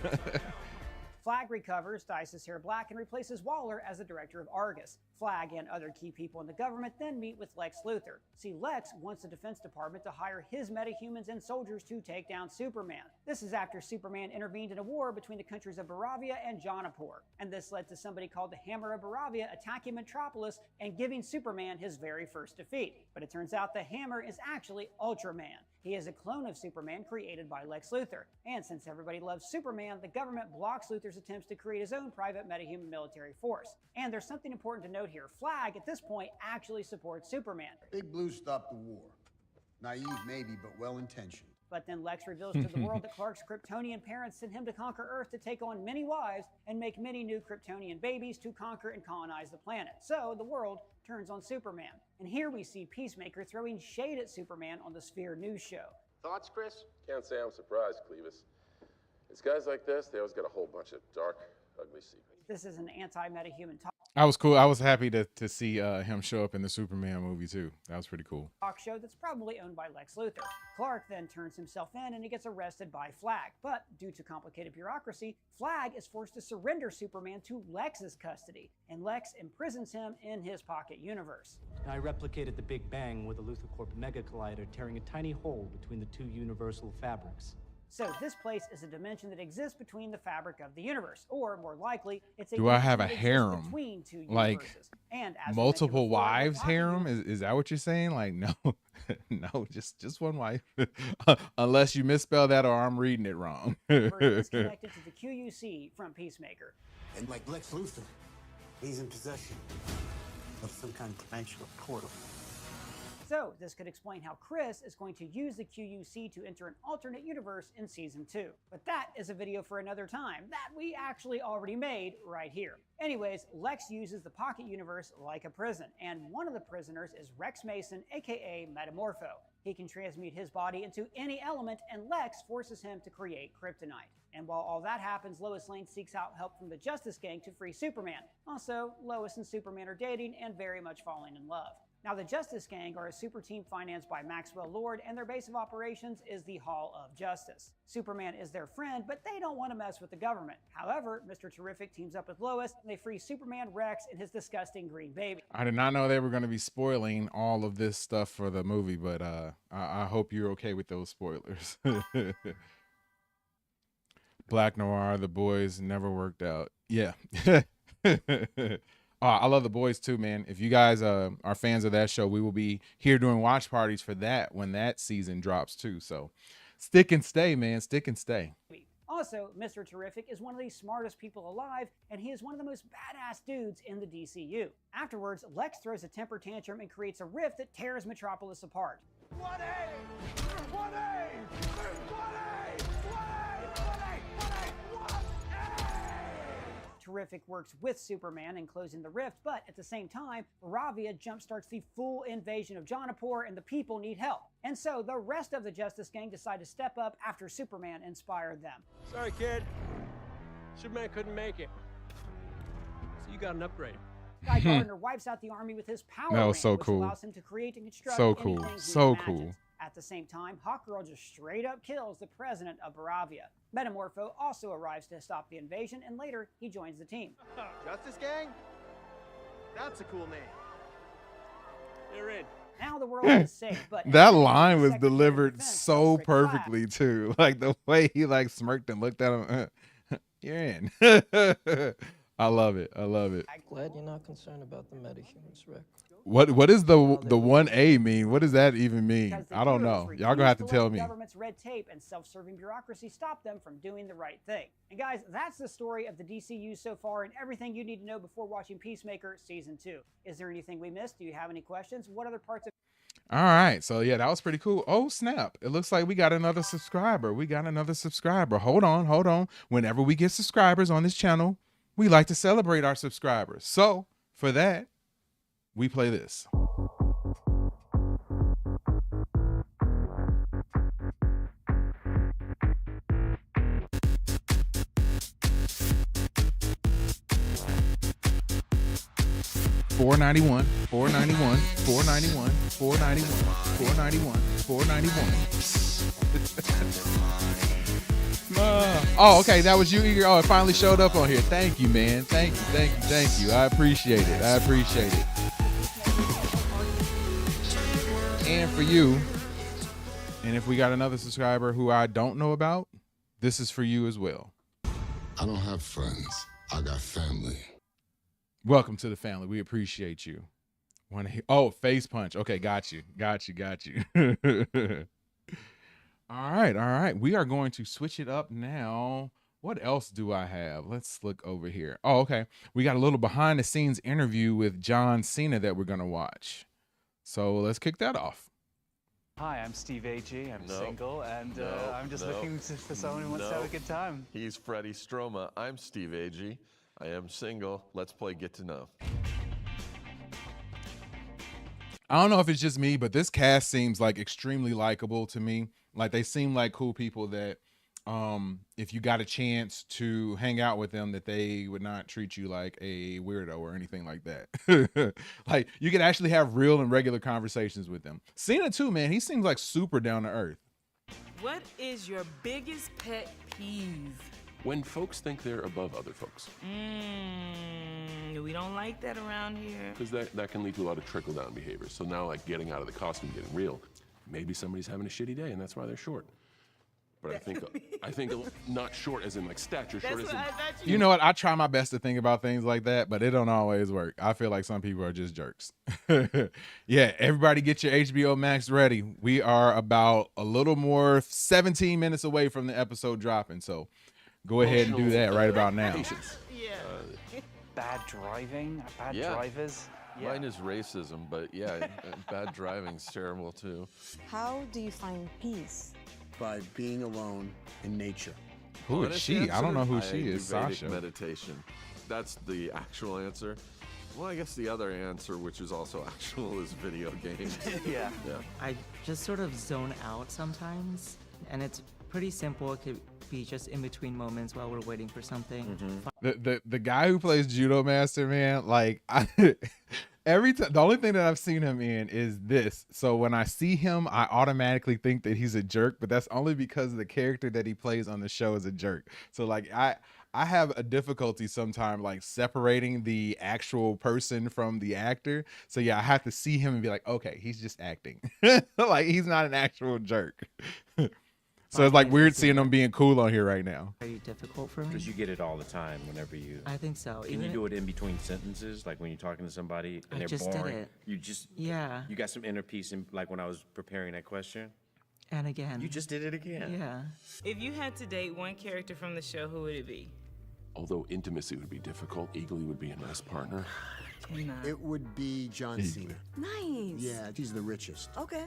Flag recovers, dyes his hair black, and replaces Waller as the director of Argus. Flag and other key people in the government then meet with Lex Luthor. See, Lex wants the Defense Department to hire his metahumans and soldiers to take down Superman. This is after Superman intervened in a war between the countries of Baravia and Jonapur. And this led to somebody called the Hammer of Baravia attacking Metropolis and giving Superman his very first defeat. But it turns out the Hammer is actually Ultraman. He is a clone of Superman created by Lex Luthor. And since everybody loves Superman, the government blocks Luthor's attempts to create his own private metahuman military force. And there's something important to note here. Flag, at this point, actually supports Superman. Big Blue stopped the war. Naive maybe, but well-intentioned. But then Lex reveals to the world that Clark's Kryptonian parents sent him to conquer Earth to take on many wives and make many new Kryptonian babies to conquer and colonize the planet. So the world turns on Superman. And here we see Peacemaker throwing shade at Superman on the Sphere News show. Thoughts, Chris? Can't say I'm surprised, Clevis. It's guys like this, they always got a whole bunch of dark, ugly secrets. This is an anti-metahuman talk. I was cool. I was happy to see him show up in the Superman movie too. That was pretty cool. Talk show that's probably owned by Lex Luthor. Clark then turns himself in and he gets arrested by Flag. But due to complicated bureaucracy, Flag is forced to surrender Superman to Lex's custody, and Lex imprisons him in his pocket universe. I replicated the Big Bang with a Luthor Corp Mega Collider, tearing a tiny hole between the two universal fabrics. So this place is a dimension that exists between the fabric of the universe, or more likely, it's a Do I have a dimension that exists harem? between two Like universes. And as we multiple mentioned before, wives the pocket harem? Is that what you're saying? Like no, no, just one wife. Unless you misspell that or I'm reading it wrong. universe is connected to the QUC from Peacemaker. And like Lex Luthor, he's in possession of some kind of dimensional portal. So this could explain how Chris is going to use the QUC to enter an alternate universe in Season 2. But that is a video for another time that we actually already made right here. Anyways, Lex uses the Pocket Universe like a prison, and one of the prisoners is Rex Mason, aka Metamorpho. He can transmute his body into any element, and Lex forces him to create kryptonite. And while all that happens, Lois Lane seeks out help from the Justice Gang to free Superman. Also, Lois and Superman are dating and very much falling in love. Now, the Justice Gang are a super team financed by Maxwell Lord, and their base of operations is the Hall of Justice. Superman is their friend, but they don't want to mess with the government. However, Mr. Terrific teams up with Lois, and they free Superman, Rex, and his disgusting green baby. I did not know they were going to be spoiling all of this stuff for the movie, but I hope you're okay with those spoilers. Black Noir, The Boys never worked out. Yeah. I love The Boys too, man. If you guys are fans of that show, we will be here doing watch parties for that when that season drops too. So stick and stay, man. Stick and stay. Also, Mr. Terrific is one of the smartest people alive, and he is one of the most badass dudes in the DCU. Afterwards, Lex throws a temper tantrum and creates a rift that tears Metropolis apart. Terrific works with Superman in closing the rift, but at the same time, Ravia jumpstarts the full invasion of Jonapur, and the people need help. And so the rest of the Justice Gang decide to step up after Superman inspired them. Sorry, kid. Superman couldn't make it. So you got an upgrade. Guy Gardner wipes out the army with his power That was ring, so which cool. allows him to create and construct So cool. anything he So imagines. cool. At the same time, Hawkgirl just straight up kills the president of Baravia. Metamorpho also arrives to stop the invasion, and later he joins the team. Justice Gang? That's a cool name. They're in. Now the world is safe, but That line was delivered so perfectly too. Like the way he like smirked and looked at him. You're in. I love it. I love it. Glad you're not concerned about the metahumans, Rick. What is the 1A mean? What does that even mean? I don't know. Y'all gonna have to tell me. Government's red tape and self-serving bureaucracy stop them from doing the right thing. And guys, that's the story of the DCU so far and everything you need to know before watching Peacemaker Season 2. Is there anything we missed? Do you have any questions? What other parts of... All right. So yeah, that was pretty cool. Oh, snap. It looks like we got another subscriber. Hold on. Whenever we get subscribers on this channel, we like to celebrate our subscribers. So for that, we play this. $4.91, $4.91, $4.91, $4.91, $4.91, $4.91. Oh, okay, that was you. Oh, it finally showed up on here. Thank you, man. Thank you. I appreciate it. And for you, and if we got another subscriber who I don't know about, this is for you as well. I don't have friends. I got family. Welcome to the family. We appreciate you. Oh, face punch. Okay, got you. All right. We are going to switch it up now. What else do I have? Let's look over here. Oh, okay. We got a little behind the scenes interview with John Cena that we're going to watch. So let's kick that off. Hi, I'm Steve Agee. I'm single, and I'm just looking for someone who wants to have a good time. He's Freddie Stroma. I'm Steve Agee. I am single. Let's play Get to Know. I don't know if it's just me, but this cast seems like extremely likable to me. Like they seem like cool people that if you got a chance to hang out with them, that they would not treat you like a weirdo or anything like that. Like you can actually have real and regular conversations with them. Cena too, man. He seems like super down to earth. What is your biggest pet peeve? When folks think they're above other folks. We don't like that around here. Because that can lead to a lot of trickle-down behavior. So now, like, getting out of the costume, getting real, maybe somebody's having a shitty day, and that's why they're short. But I think not short as in, like, stature, short as in... You know what? I try my best to think about things like that, but it don't always work. I feel like some people are just jerks. Yeah, everybody get your HBO Max ready. We are about a little more 17 minutes away from the episode dropping, so go ahead and do that right about now. Bad driving, bad Yeah. drivers. Yeah. Mine is racism, but yeah, bad driving's terrible too. How do you find peace? By being alone in nature. Who is Honest she? I don't know who answer, she I is. do Vedic Sasha. meditation. That's the actual answer. Well, I guess the other answer, which is also actual, is video games. Yeah. I just sort of zone out sometimes, and it's pretty simple. It could be just in between moments while we're waiting for something. The guy who plays Judo Master, man, like every time, the only thing that I've seen him in is this. So when I see him, I automatically think that he's a jerk, but that's only because the character that he plays on the show is a jerk. So like I have a difficulty sometimes like separating the actual person from the actor. So yeah, I have to see him and be like, okay, he's just acting. Like he's not an actual jerk. So it's like weird seeing him being cool on here right now. Very difficult for me. Because you get it all the time whenever you... I think so. Can you do it in between sentences? Like when you're talking to somebody and I they're just did boring? it. You just... Yeah. You got some inner peace in, like when I was preparing that question? And again. You just did it again. Yeah. If you had to date one character from the show, who would it be? Although intimacy would be difficult, Eagly would be a nice partner. It would be John Cena. Nice. Yeah, he's the richest. Okay.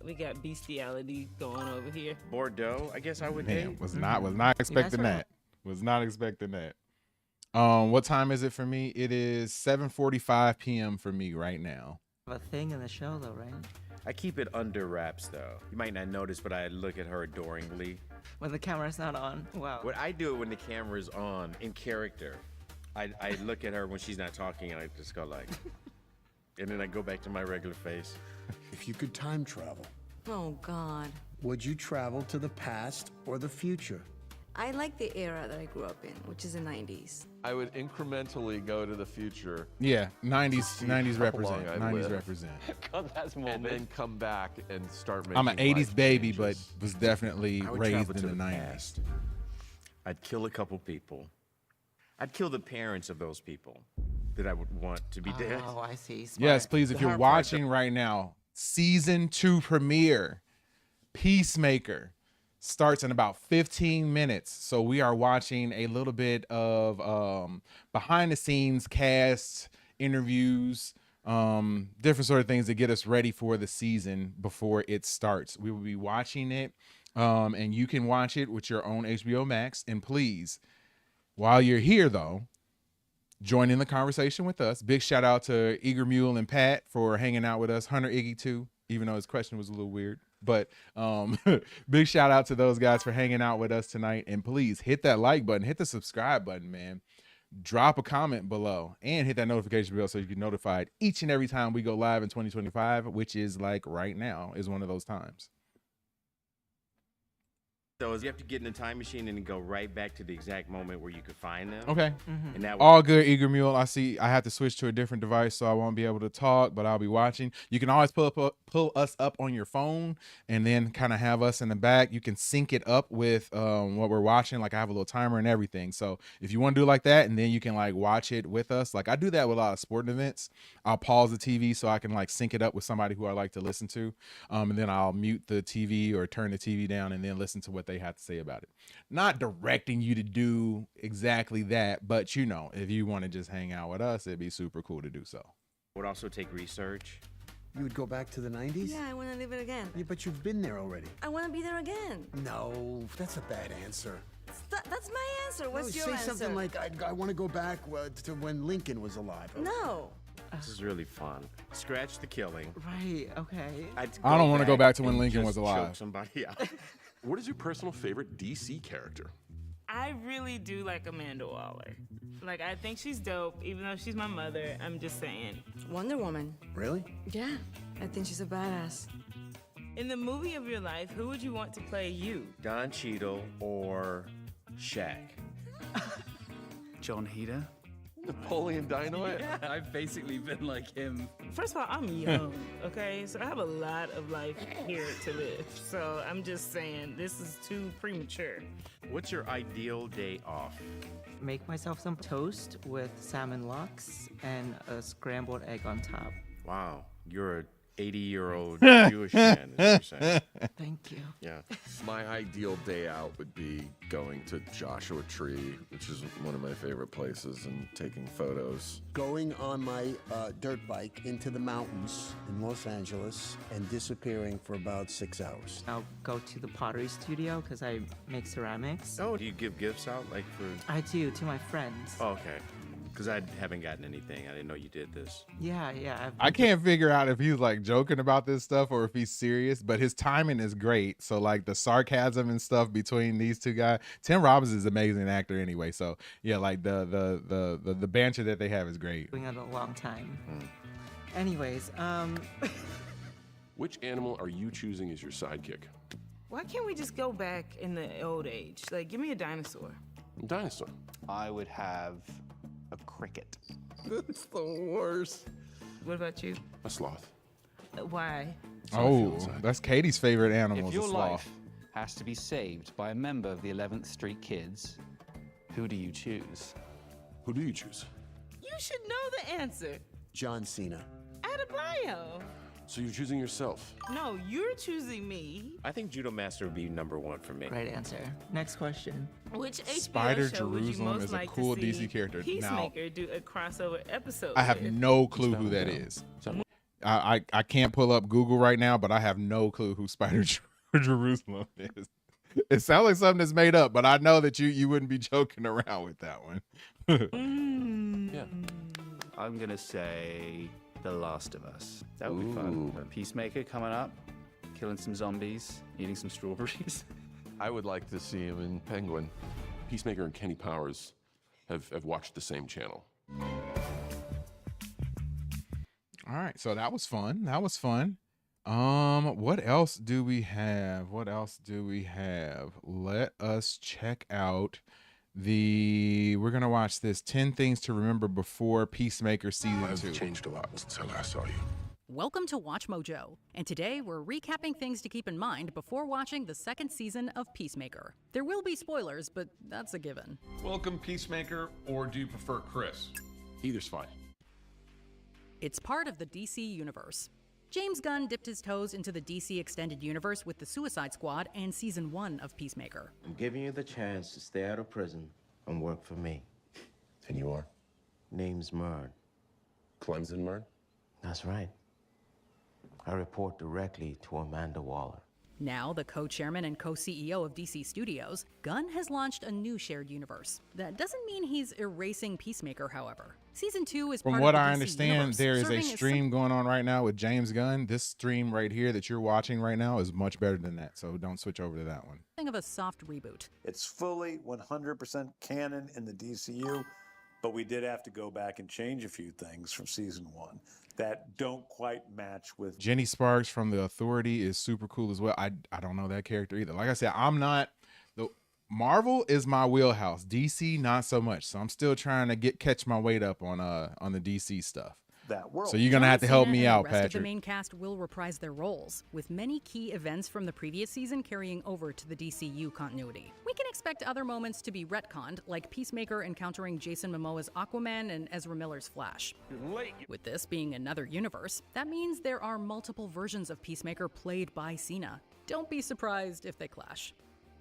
We got bestiality going over here. Bordeaux, I guess I would Man, date. was not expecting that. Was not expecting that. What time is it for me? It is 7:45 p.m. for me right now. A thing in the show though, right? I keep it under wraps though. You might not notice, but I look at her adoringly. When the camera's not on. Wow. What I do when the camera's on, in character, I look at her when she's not talking and I just go like, and then I go back to my regular face. If you could time travel, Oh, God. would you travel to the past or the future? I like the era that I grew up in, which is the 90s. I would incrementally go to the future. Yeah, 90s See 90s how represent. long I 90s live. represent. God, that's more And then come back and start making I'm an 80s life baby, changes. but was definitely I would raised travel in to the the 90s. past. I'd kill a couple people. I'd kill the parents of those people that I would want to be dead. Oh, I see. Smart. Yes, please, if The you're hard part, watching right now, season 2 premiere, Peacemaker, starts in about 15 minutes. So we are watching a little bit of behind the scenes cast interviews, different sort of things to get us ready for the season before it starts. We will be watching it, and you can watch it with your own HBO Max. And please, while you're here though, join in the conversation with us. Big shout out to Eager Mule and Pat for hanging out with us. Hunter Iggy too, even though his question was a little weird. But big shout out to those guys for hanging out with us tonight. And please hit that like button, hit the subscribe button, man. Drop a comment below and hit that notification bell so you get notified each and every time we go live in 2025, which is like right now is one of those times. So you have to get in a time machine and go right back to the exact moment where you could find them. Okay. And that All good, Eager Mule. I see I have to switch to a different device, so I won't be able to talk, but I'll be watching. You can always pull us up on your phone and then kind of have us in the back. You can sync it up with what we're watching. Like I have a little timer and everything. So if you want to do like that, and then you can like watch it with us. Like I do that with a lot of sporting events. I'll pause the TV so I can like sync it up with somebody who I like to listen to. And then I'll mute the TV or turn the TV down and then listen to what they have to say about it. Not directing you to do exactly that, but you know, if you want to just hang out with us, it'd be super cool to do so. would also take research. You would go back to the 90s? Yeah, I want to live it again. Yeah, but you've been there already. I want to be there again. No, that's a bad answer. That's my answer. What's No, your say answer? something like, I want to go back to when Lincoln was alive. No. This is really fun. Scratch the killing. Right, okay. I don't want to go back to when Lincoln was alive. Choke somebody out. What is your personal favorite DC character? I really do like Amanda Waller. Like, I think she's dope, even though she's my mother. I'm just saying. Wonder Woman. Really? Yeah, I think she's a badass. In the movie of your life, who would you want to play you? Don Cheadle or Shaq? John Heder. Napoleon Dynamite? Yeah, I've basically been like him. First of all, I'm young, okay? So I have a lot of life here to live. So I'm just saying, this is too premature. What's your ideal day off? Make myself some toast with salmon lox and a scrambled egg on top. Wow, you're a 80-year-old Jewish man, is what you're saying. Thank you. Yeah. My ideal day out would be going to Joshua Tree, which is one of my favorite places, and taking photos. Going on my dirt bike into the mountains in Los Angeles and disappearing for about 6 hours. I'll go to the pottery studio because I make ceramics. Oh, do you give gifts out, like for... I do, to my friends. Oh, okay. Because I haven't gotten anything. I didn't know you did this. Yeah. I can't figure out if he's like joking about this stuff or if he's serious, but his timing is great. So like the sarcasm and stuff between these two guys. Tim Robbins is an amazing actor anyway. So yeah, like the banter that they have is great. Doing it a long time. Anyways, Which animal are you choosing as your sidekick? Why can't we just go back in the old age? Like, give me a dinosaur. Dinosaur. I would have a cricket. That's the worst. What about you? A sloth. Why? Oh, that's Katie's favorite animal. If is a your sloth. life has to be saved by a member of the 11th Street Kids, who do you choose? Who do you choose? You should know the answer. John Cena. Adebayo. So you're choosing yourself. No, you're choosing me. I think Judo Master would be #1 for me. right answer. Next question. Which HBO Spider show would you Jerusalem most is a like cool to see DC character. Peacemaker do a crossover episode I have with? no clue who that is. I can't pull up Google right now, but I have no clue who Spider Jerusalem is. It sounds like something that's made up, but I know that you wouldn't be joking around with that one. Yeah. I'm going to say The Last of Us. That would be fun. A Peacemaker coming up, killing some zombies, eating some strawberries. I would like to see him in Penguin. Peacemaker and Kenny Powers have watched the same channel. All right, so that was fun. What else do we have? Let us check out we're gonna watch this 10 Things to Remember Before Peacemaker season 2. I've changed a lot since I last saw you. Welcome to Watch Mojo, and today we're recapping things to keep in mind before watching the second season of Peacemaker. There will be spoilers, but that's a given. Welcome, Peacemaker, or do you prefer Chris? Either's fine. It's part of the DC universe. James Gunn dipped his toes into the DC extended universe with the Suicide Squad and season 1 of Peacemaker. I'm giving you the chance to stay out of prison and work for me. And you are? Name's Murd. Clemson Murd? That's right. I report directly to Amanda Waller. Now the co-chairman and co-CEO of DC Studios, Gunn has launched a new shared universe. That doesn't mean he's erasing Peacemaker, however. Season 2 is From part what of the I DC understand, universe, there is a serving as stream going on right now with James Gunn. This stream right here that you're watching right now is much better than that, so don't switch over to that one. something of a soft reboot. It's fully 100% canon in the DCU, but we did have to go back and change a few things from season 1 that don't quite match with. Jenny Sparks from The Authority is super cool as well. I don't know that character either. Like I said, Marvel is my wheelhouse. DC not so much. So I'm still trying to catch my weight up on the DC stuff. That world. So you're gonna have to help John me Cena and out, the rest of Patrick. the main cast will reprise their roles, with many key events from the previous season carrying over to the DCU continuity. We can expect other moments to be retconned, like Peacemaker encountering Jason Momoa's Aquaman and Ezra Miller's Flash. With this being another universe, that means there are multiple versions of Peacemaker played by Cena. Don't be surprised if they clash.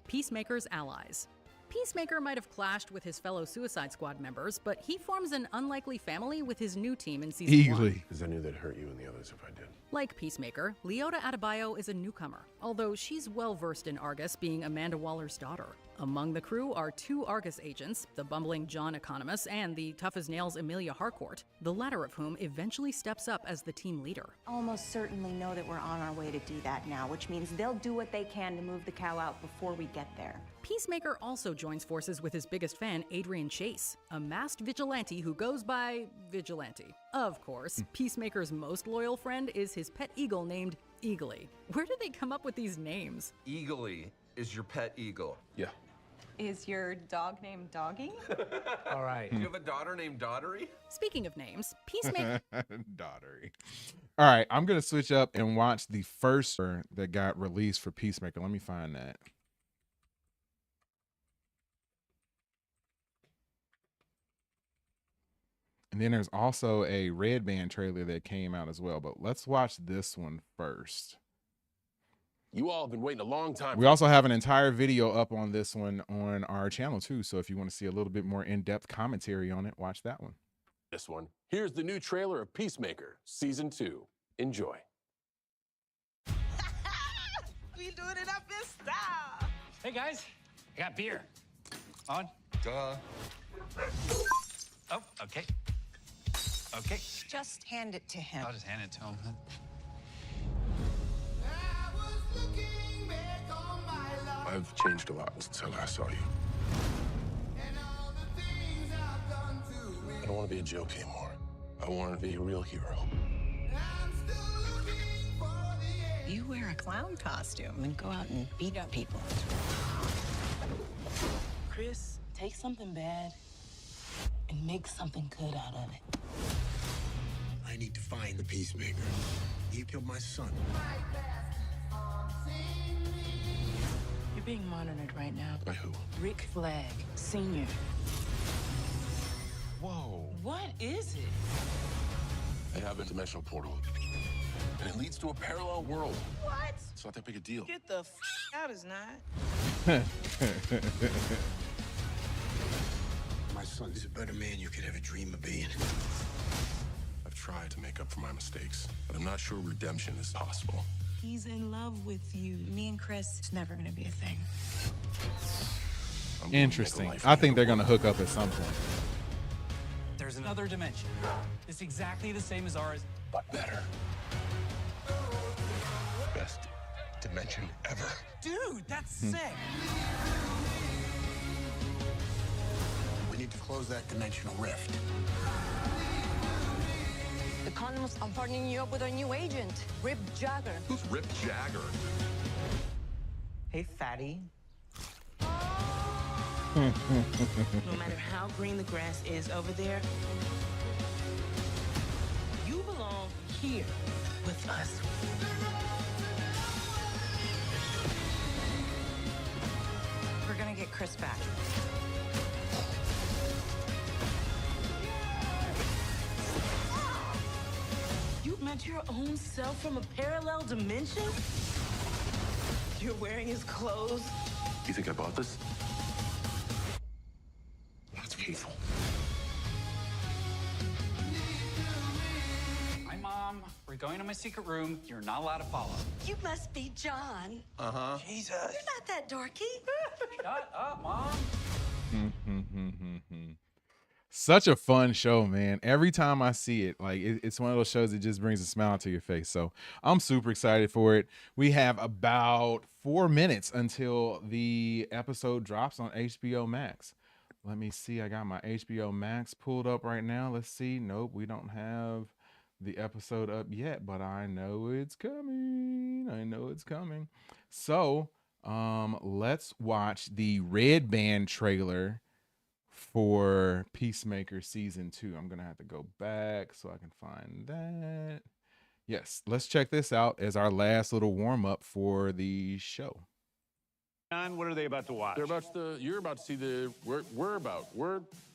Peacemaker's allies. Peacemaker might have clashed with his fellow Suicide Squad members, but he forms an unlikely family with his new team in season 1. Because I knew that'd hurt you and the others if I did. Like Peacemaker, Leota Adebayo is a newcomer, although she's well-versed in Argus, being Amanda Waller's daughter. Among the crew are 2 Argus agents, the bumbling John Economos and the tough-as-nails Amelia Harcourt, the latter of whom eventually steps up as the team leader. Almost certainly know that we're on our way to do that now, which means they'll do what they can to move the cow out before we get there. Peacemaker also joins forces with his biggest fan, Adrian Chase, a masked vigilante who goes by Vigilante. Of course, Peacemaker's most loyal friend is his pet eagle named Eagly. Where did they come up with these names? Eagly is your pet eagle. Yeah. Is your dog named Doggy? All right. Do you have a daughter named Daughtery? Speaking of names, Peacemaker... Daughtery. All right, I'm going to switch up and watch the first that got released for Peacemaker. Let me find that. And then there's also a Red Band trailer that came out as well. But let's watch this one first. You all have been waiting a long time. We also have an entire video up on this one on our channel too. So if you want to see a little bit more in-depth commentary on it, watch that one. This one. Here's the new trailer of Peacemaker, Season 2. Enjoy. We doing it up in style. Hey guys, I got beer. On? Duh. Oh, okay. Okay. Just hand it to him. I'll just hand it to him. I've changed a lot since I last saw you. I don't want to be a joke anymore. I want to be a real hero. You wear a clown costume and go out and beat up people. Chris, take something bad and make something good out of it. I need to find the Peacemaker. He killed my son. You're being monitored right now. By who? Rick Flag, Sr. Whoa. What is it? I have a dimensional portal. And it leads to a parallel world. What? It's not that big a deal. Get the out, it's not. My son's a better man you could ever dream of being. I've tried to make up for my mistakes, but I'm not sure redemption is possible. He's in love with you. Me and Chris, it's never gonna be a thing. I'm gonna make a Interesting. life I think they're together. going to hook up at some point. There's another dimension. It's exactly the same as ours. But better. Best dimension ever. Dude, that's sick. We need to close that dimensional rift. The Commandos are partnering you up with our new agent, Rip Jagger. Who's Rip Jagger? Hey, fatty. No matter how green the grass is over there, you belong here with us. We're gonna get Chris back. You met your own self from a parallel dimension? You're wearing his clothes? You think I bought this? That's painful. Hi, Mom. We're going to my secret room. You're not allowed to follow. You must be John. Uh-huh. Jesus. You're not that dorky. Shut up, Mom. Such a fun show, man. Every time I see it, like it's one of those shows that just brings a smile to your face. So I'm super excited for it. We have about 4 minutes until the episode drops on HBO Max. Let me see. I got my HBO Max pulled up right now. Let's see. Nope, we don't have the episode up yet, but I know it's coming. I know it's coming. So let's watch the Red Band trailer for Peacemaker Season 2. I'm gonna have to go back so I can find that. Yes, let's check this out as our last little warm-up for the show. John, what are they about to watch? You're about to see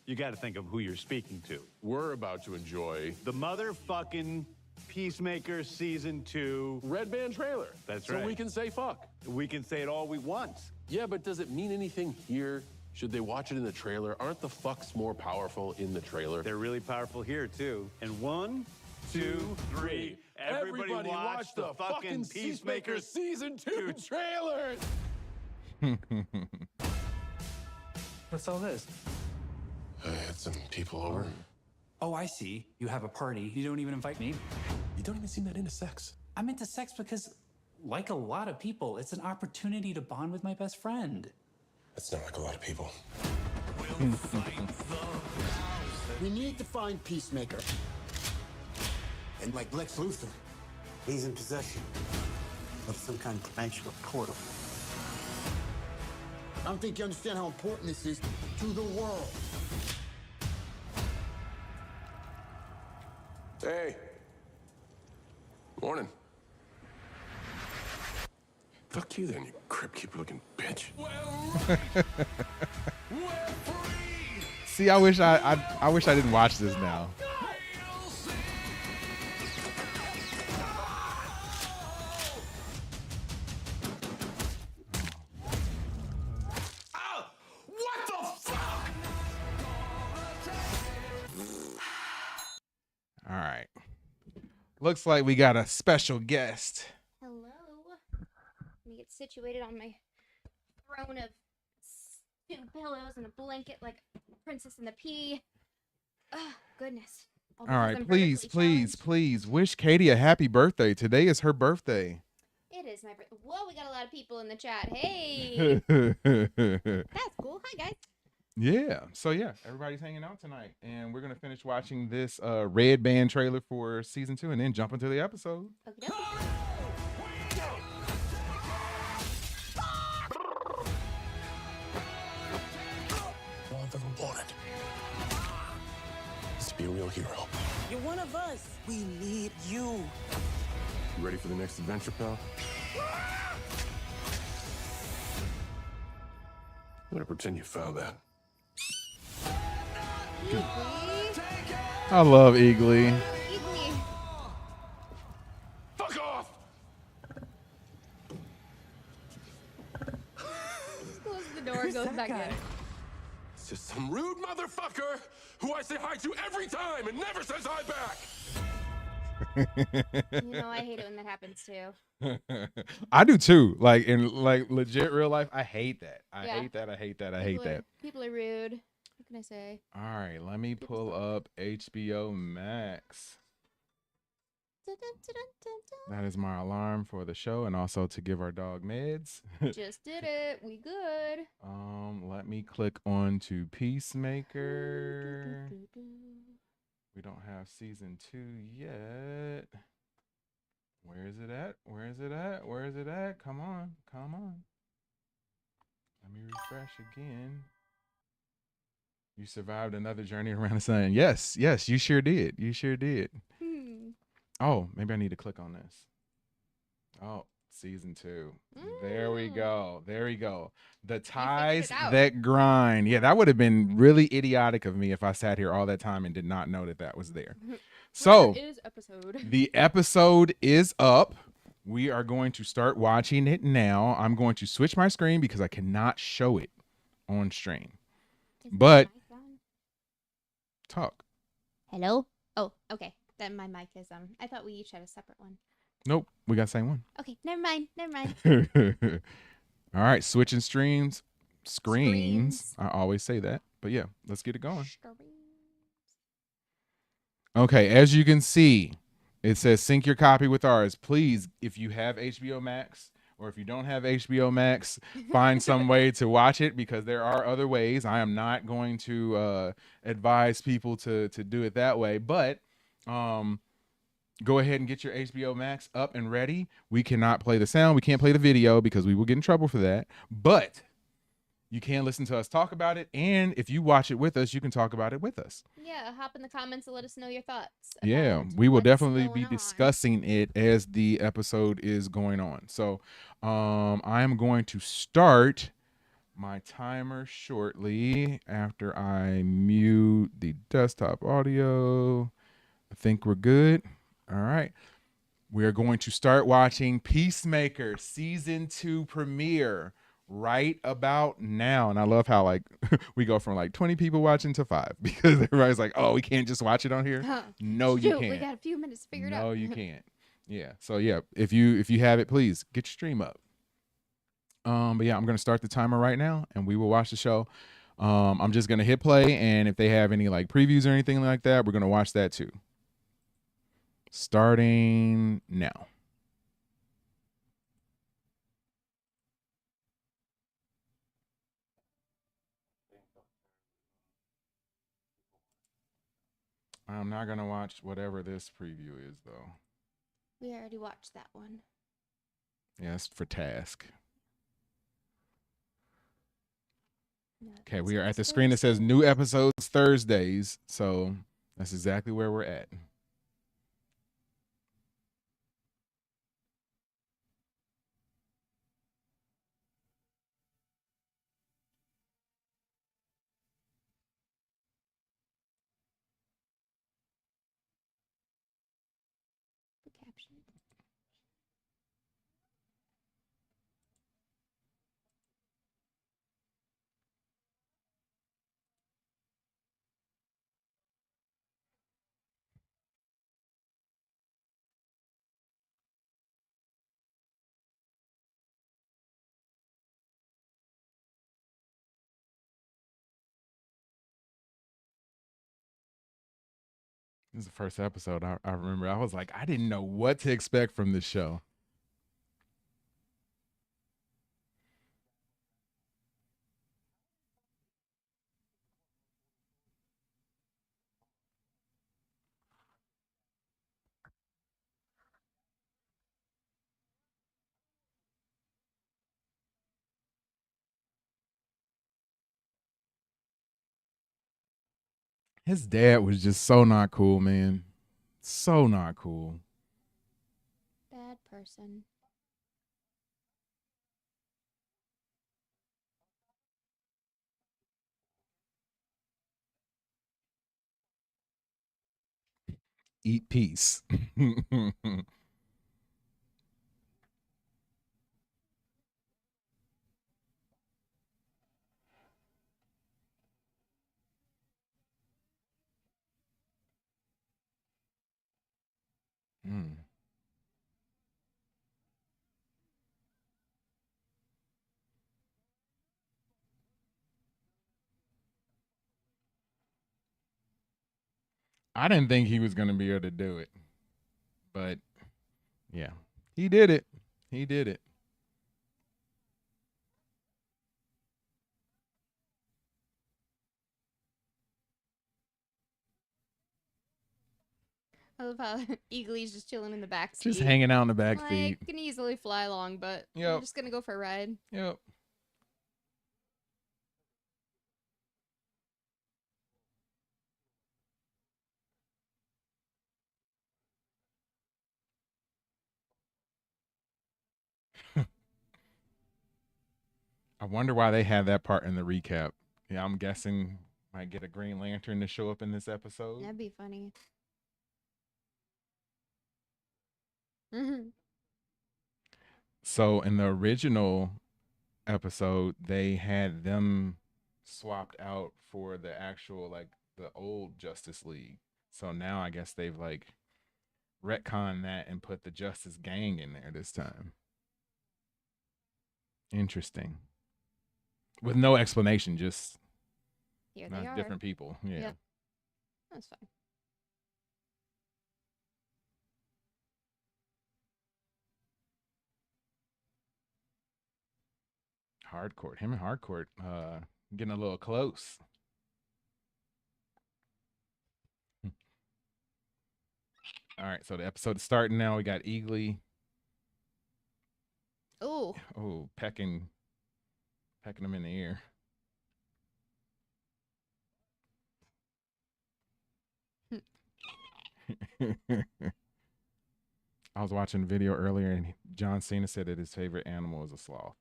You got to think of who you're speaking to. We're about to enjoy The motherfucking Peacemaker Season 2 Red Band trailer. That's right. So we can say fuck. We can say it all we want. Yeah, but does it mean anything here? Should they watch it in the trailer? Aren't the fucks more powerful in the trailer? They're really powerful here, too. And 1, 2, 3. Everybody watch the fucking Peacemaker Season 2 trailers! What's all this? I had some people over. Oh, I see. You have a party. You don't even invite me. You don't even seem that into sex. I'm into sex because, like a lot of people, it's an opportunity to bond with my best friend. That's not like a lot of people. We need to find Peacemaker. And like Lex Luthor, he's in possession of some kind of dimensional portal. I don't think you understand how important this is to the world. Hey. Morning. Fuck you then, you crib keeper looking bitch. See, I wish I wish I didn't watch this now. What the fuck? All right. Looks like we got a special guest. Hello. Let me get situated on my throne of two pillows and a blanket like Princess and the Pea. Oh, goodness. All right, please wish Katie a happy birthday. Today is her birthday. It is my birthday. Whoa, we got a lot of people in the chat. Hey. That's cool. Hi, guys. Yeah. So yeah, everybody's hanging out tonight, and we're gonna finish watching this Red Band trailer for season 2, and then jump into the episode. Okey-doke. All I've ever wanted is to be a real hero. You're one of us. We need you. You ready for the next adventure, pal? I'm gonna pretend you found that. I love Eagly. Eagly. Fuck off! Close the door, goes back in. It's just some rude motherfucker who I say hi to every time and never says hi back. You know, I hate it when that happens too. I do too. Like in like legit real life, I hate that. I Yeah. hate that. I hate that. I hate that. People are rude. What can I say? All right, let me pull up HBO Max. That is my alarm for the show, and also to give our dog meds. Just did it. We good. Let me click on to Peacemaker. We don't have season 2 yet. Where is it at? Where is it at? Where is it at? Come on, come on. Let me refresh again. You survived another journey around the sun. Yes, yes, you sure did. You sure did. Oh, maybe I need to click on this. Oh, season 2. There we go. There we go. The ties that grind. Yeah, that would have been really idiotic of me if I sat here all that time and did not know that that was there. So, Where is episode? the episode is up. We are going to start watching it now. I'm going to switch my screen because I cannot show it on stream. But talk. Hello? Oh, okay. Then my mic is I thought we each had a separate one. Nope, we got the same one. Okay, never mind. Never mind. All right, switching screens. I always say that, but yeah, let's get it going. Okay, as you can see, it says sync your copy with ours. Please, if you have HBO Max or if you don't have HBO Max, find some way to watch it because there are other ways. I am not going to advise people to do it that way, but go ahead and get your HBO Max up and ready. We cannot play the sound. We can't play the video because we will get in trouble for that. But you can listen to us talk about it. And if you watch it with us, you can talk about it with us. Yeah, hop in the comments and let us know your thoughts. Yeah, we will definitely be discussing it as the episode is going on. So I am going to start my timer shortly after I mute the desktop audio. I think we're good. All right. We are going to start watching Peacemaker season 2 premiere right about now. And I love how like we go from like 20 people watching to 5 because everybody's like, oh, we can't just watch it on here. No, you Shoot, can't. we got a few minutes figured out. No, you can't. Yeah. So yeah, if you have it, please get your stream up. But yeah, I'm gonna start the timer right now, and we will watch the show. I'm just gonna hit play, and if they have any like previews or anything like that, we're gonna watch that too. Starting now. I'm not gonna watch whatever this preview is though. We already watched that one. Yeah, it's for Task. No, Okay, we are at the screen that says new episodes Thursdays, so that's exactly where we're at. the caption. This is the first episode. I remember I was like, I didn't know what to expect from this show. His dad was just so not cool, man. So not cool. Bad person. Eat peace. I didn't think he was going to be able to do it. But yeah, he did it. He did it. I love how Eagly's just chilling in the back seat. Just hanging out in the back seat. Like, can easily fly along, but I'm just gonna go for a ride. Yep. I wonder why they had that part in the recap. Yeah, I'm guessing might get a Green Lantern to show up in this episode. That'd be funny. Mm-hmm. So in the original episode, they had them swapped out for the actual like the old Justice League. So now I guess they've like retconned that and put the Justice Gang in there this time. Interesting. With no explanation, just Here they are. different people. Yeah. Yep. That's fine. Hardcourt. Him and Hardcourt getting a little close. All right, so the episode is starting now. We got Eagly. Oh. Oh, pecking him in the ear. I was watching a video earlier, and John Cena said that his favorite animal is a sloth.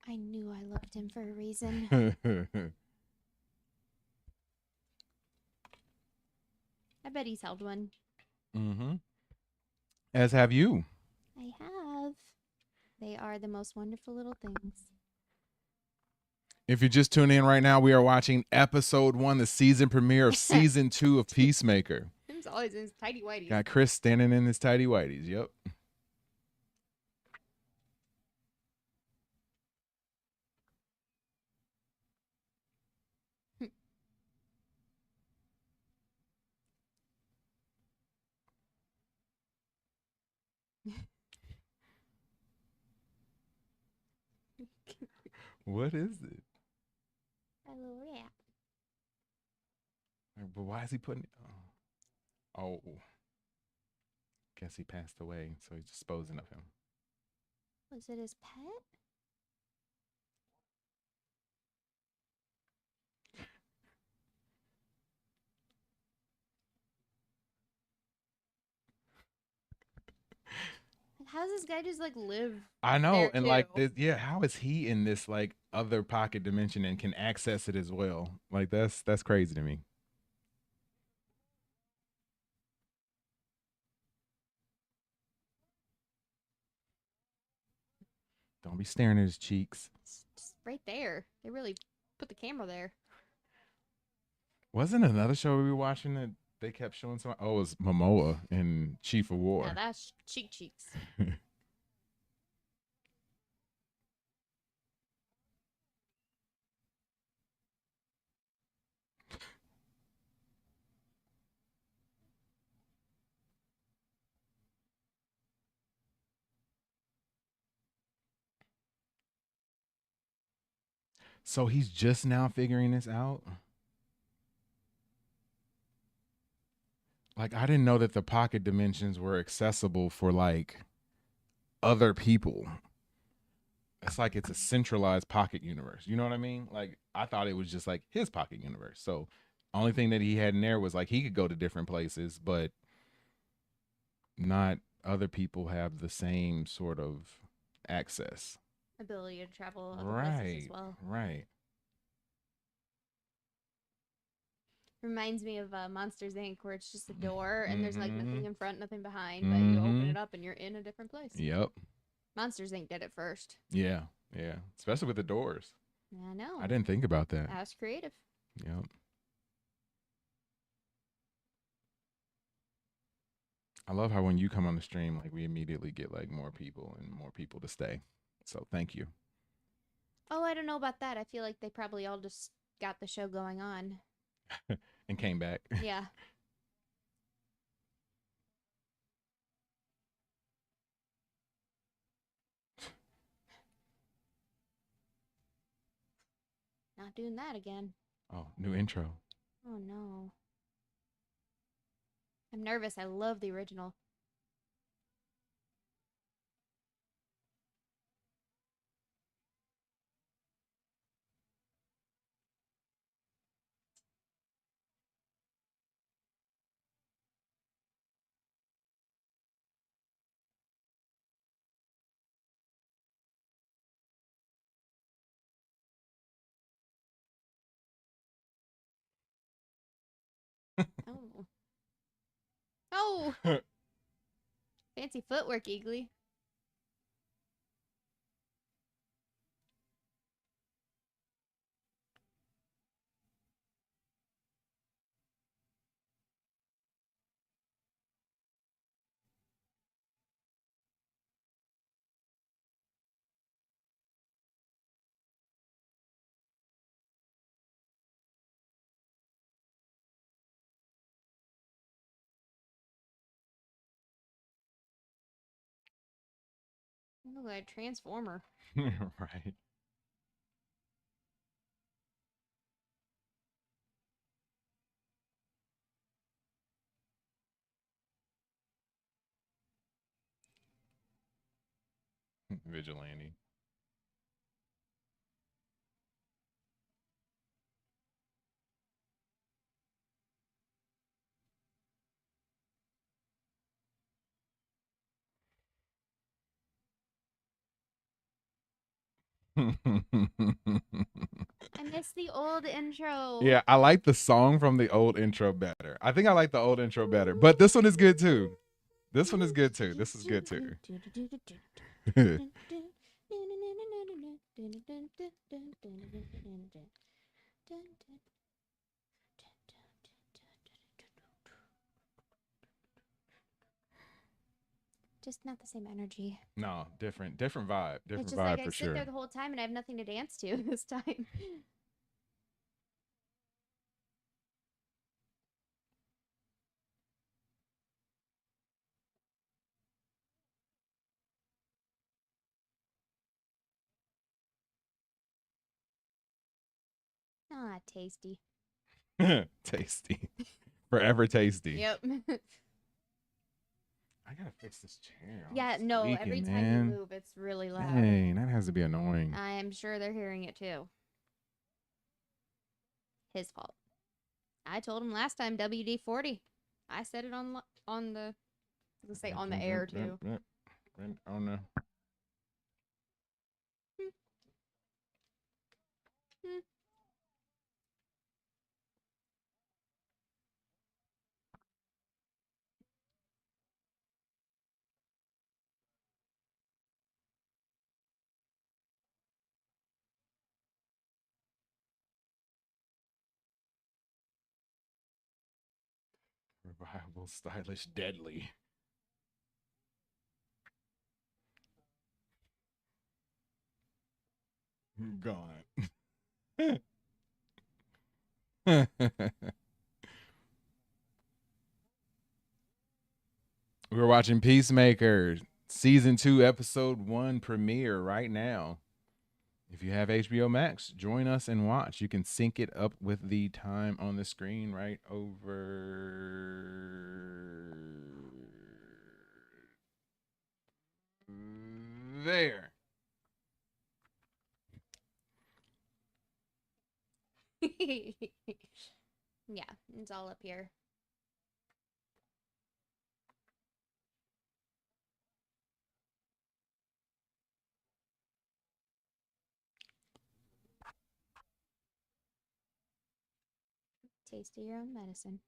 I knew I loved him for a reason. I bet he's held one. Mm-hmm. As have you. I have. They are the most wonderful little things. If you're just tuning in right now, we are watching episode 1, the season premiere of season 2 of Peacemaker. Him's always in his tidy whities. Got Chris standing in his tidy whities. Yep. What is it? A little rat. But why is he putting it? Oh. Guess he passed away, so he's disposing of him. Was it his pet? How does this guy just like live? I know, there, and too? like, yeah, how is he in this like other pocket dimension and can access it as well? Like that's crazy to me. Don't be staring at his cheeks. It's just right there. They really put the camera there. Wasn't another show we were watching that they kept showing some? Oh, it was Momoa in Chief of War. Yeah, that's cheeks. So he's just now figuring this out? Like, I didn't know that the pocket dimensions were accessible for like other people. It's like it's a centralized pocket universe. You know what I mean? Like, I thought it was just like his pocket universe. So only thing that he had in there was like he could go to different places, but not other people have the same sort of access. Ability to travel other places as well. Right. Reminds me of Monsters Inc., where it's just a door and there's like nothing in front, nothing behind, but you open it up and you're in a different place. Yep. Monsters Inc. did it first. Yeah. Especially with the doors. I know. I didn't think about that. That was creative. Yep. I love how when you come on the stream, like we immediately get like more people and more people to stay. So thank you. Oh, I don't know about that. I feel like they probably all just got the show going on. And came back. Yeah. Not doing that again. Oh, new intro. Oh no. I'm nervous. I love the original. Oh. Oh! Fancy footwork, Eagly. Look like a transformer. Right. Vigilante. I miss the old intro. Yeah, I like the song from the old intro better. I think I like the old intro better, but this one is good too. This one is good too. This is good too. just not the same energy. No, different vibe. Different It's just vibe like I for sit sure. there the whole time and I have nothing to dance to this time. Ah, tasty. Tasty. Forever tasty. Yep. I gotta fix this chair. Yeah, no, every Squeaking, time man. you move, it's really loud. Dang, that has to be annoying. I am sure they're hearing it too. His fault. I told him last time WD-40. I said it on the I was gonna say on the air too. On the revival, stylish, deadly. Gone. We're watching Peacemaker season 2 episode 1 premiere right now. If you have HBO Max, join us and watch. You can sync it up with the time on the screen right over there. Yeah, it's all up here. Taste of your own medicine.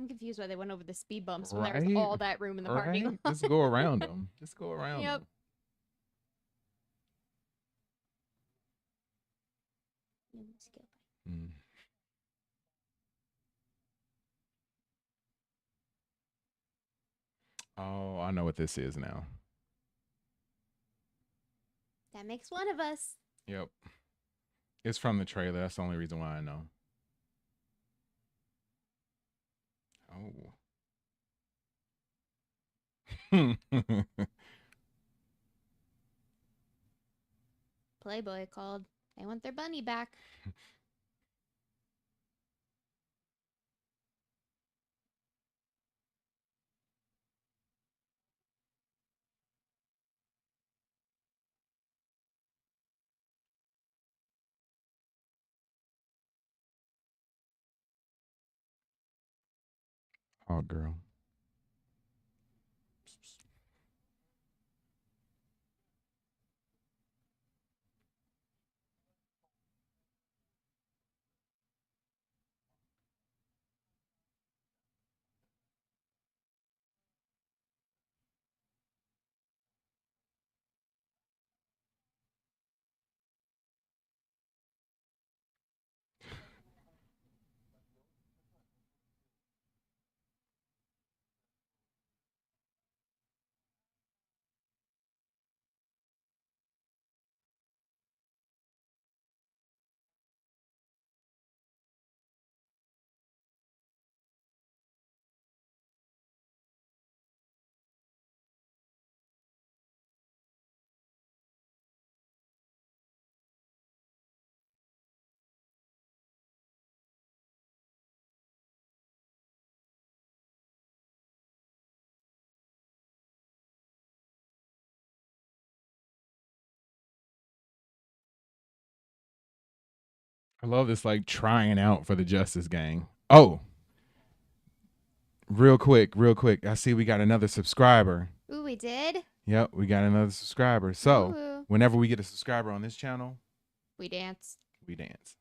I'm confused why they went over the speed bumps when there was all that room in the parking lot. Just go around them. Just go around Yep. them. Mm. Oh, I know what this is now. That makes one of us. Yep. It's from the trailer. That's the only reason why I know. Oh. Playboy called. They want their bunny back. Oh, girl. I love this, like, trying out for the Justice Gang. Oh, real quick. I see we got another subscriber. Ooh, we did? Yep, we got another subscriber. So Ooh. whenever we get a subscriber on this channel, We dance. we dance.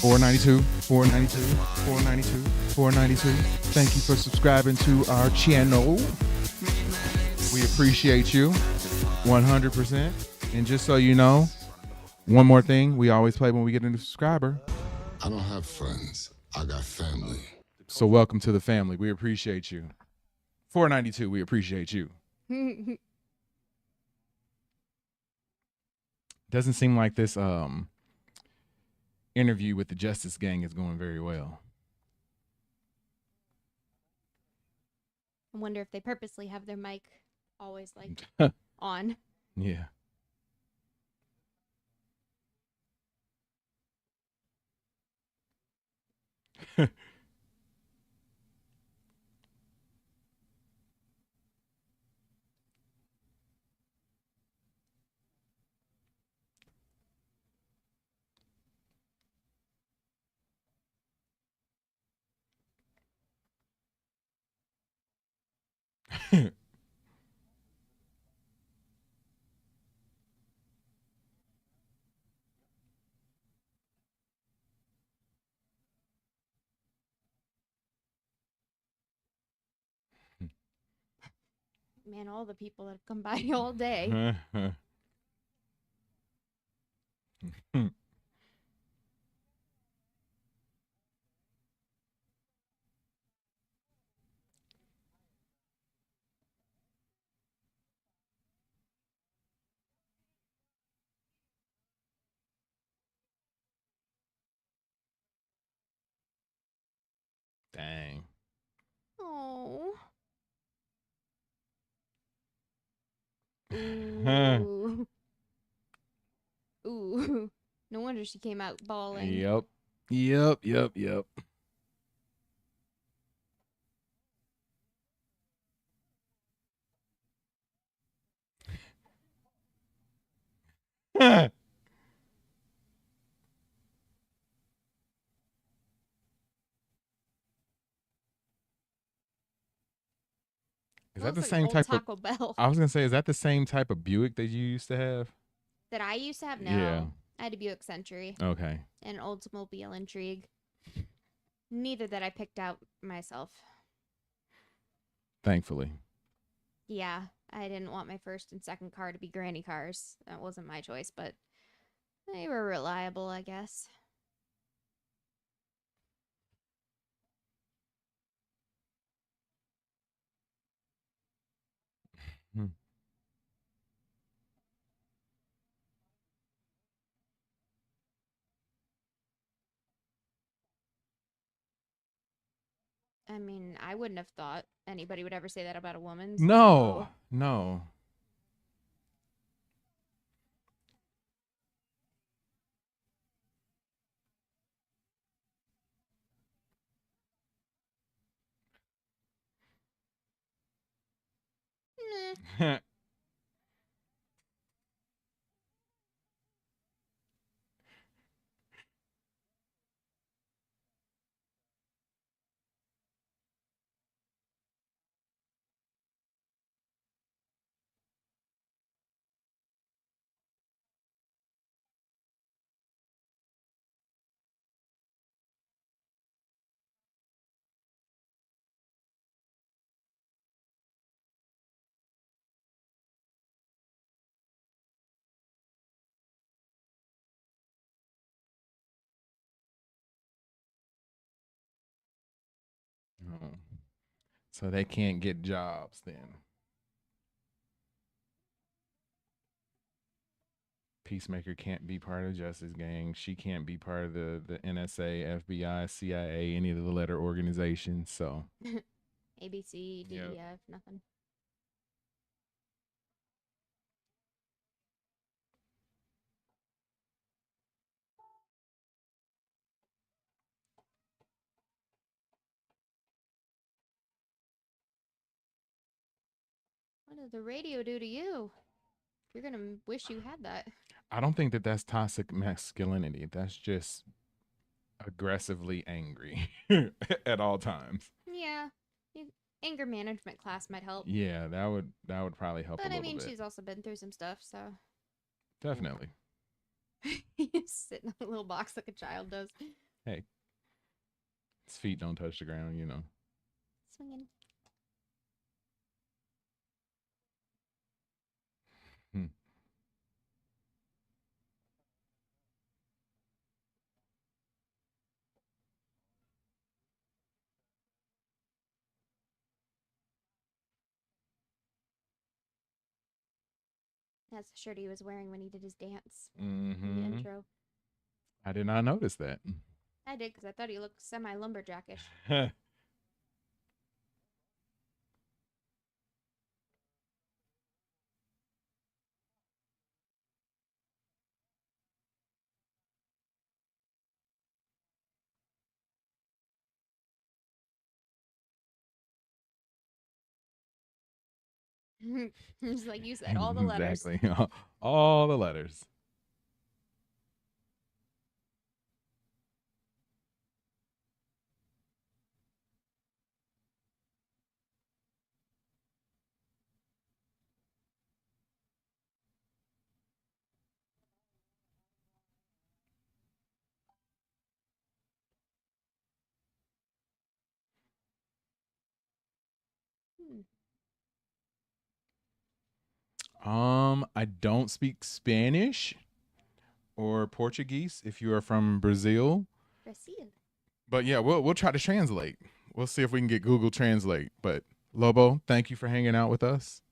$4.92, $4.92, $4.92, $4.92. Thank you for subscribing to our channel. We appreciate you 100%. And just so you know, one more thing we always play when we get a new subscriber. I don't have friends. I got family. So welcome to the family. We appreciate you. $4.92, we appreciate you. Doesn't seem like this interview with the Justice Gang is going very well. I wonder if they purposely have their mic always like on. Yeah. Man, all the people that have come by all day. Dang. Oh. Ooh. Ooh. No wonder she came out bawling. Yep. Yep. Yep. Yep. Is that Smells the like same old type Taco of? Bell. I was gonna say, is that the same type of Buick that you used to have? That I used to have? No. Yeah. I had a Buick Century. Okay. And an Oldsmobile Intrigue. Neither that I picked out myself. Thankfully. Yeah, I didn't want my first and second car to be granny cars. That wasn't my choice, but they were reliable, I guess. Hmm. I mean, I wouldn't have thought anybody would ever say that about a woman. No. So. No. Oh. So they can't get jobs then. Peacemaker can't be part of Justice Gang. She can't be part of the NSA, FBI, CIA, any of the letter organizations. So ABC, DEF, Yep. nothing. What does the radio do to you? You're gonna wish you had that. I don't think that that's toxic masculinity. That's just aggressively angry at all times. Yeah, anger management class might help. Yeah, that would probably help a But I little mean, bit. she's also been through some stuff, so. Definitely. He's sitting on a little box like a child does. Hey, his feet don't touch the ground, you know. Swinging. Hmm. That's the shirt he was wearing when he did his dance in Mm-hmm. the intro. I did not notice that. I did because I thought he looked semi-lumberjackish. Just like you said, all the letters. Exactly. All the letters. I don't speak Spanish or Portuguese if you are from Brazil. Brazil. But yeah, we'll try to translate. We'll see if we can get Google Translate. But Lobo, thank you for hanging out with us.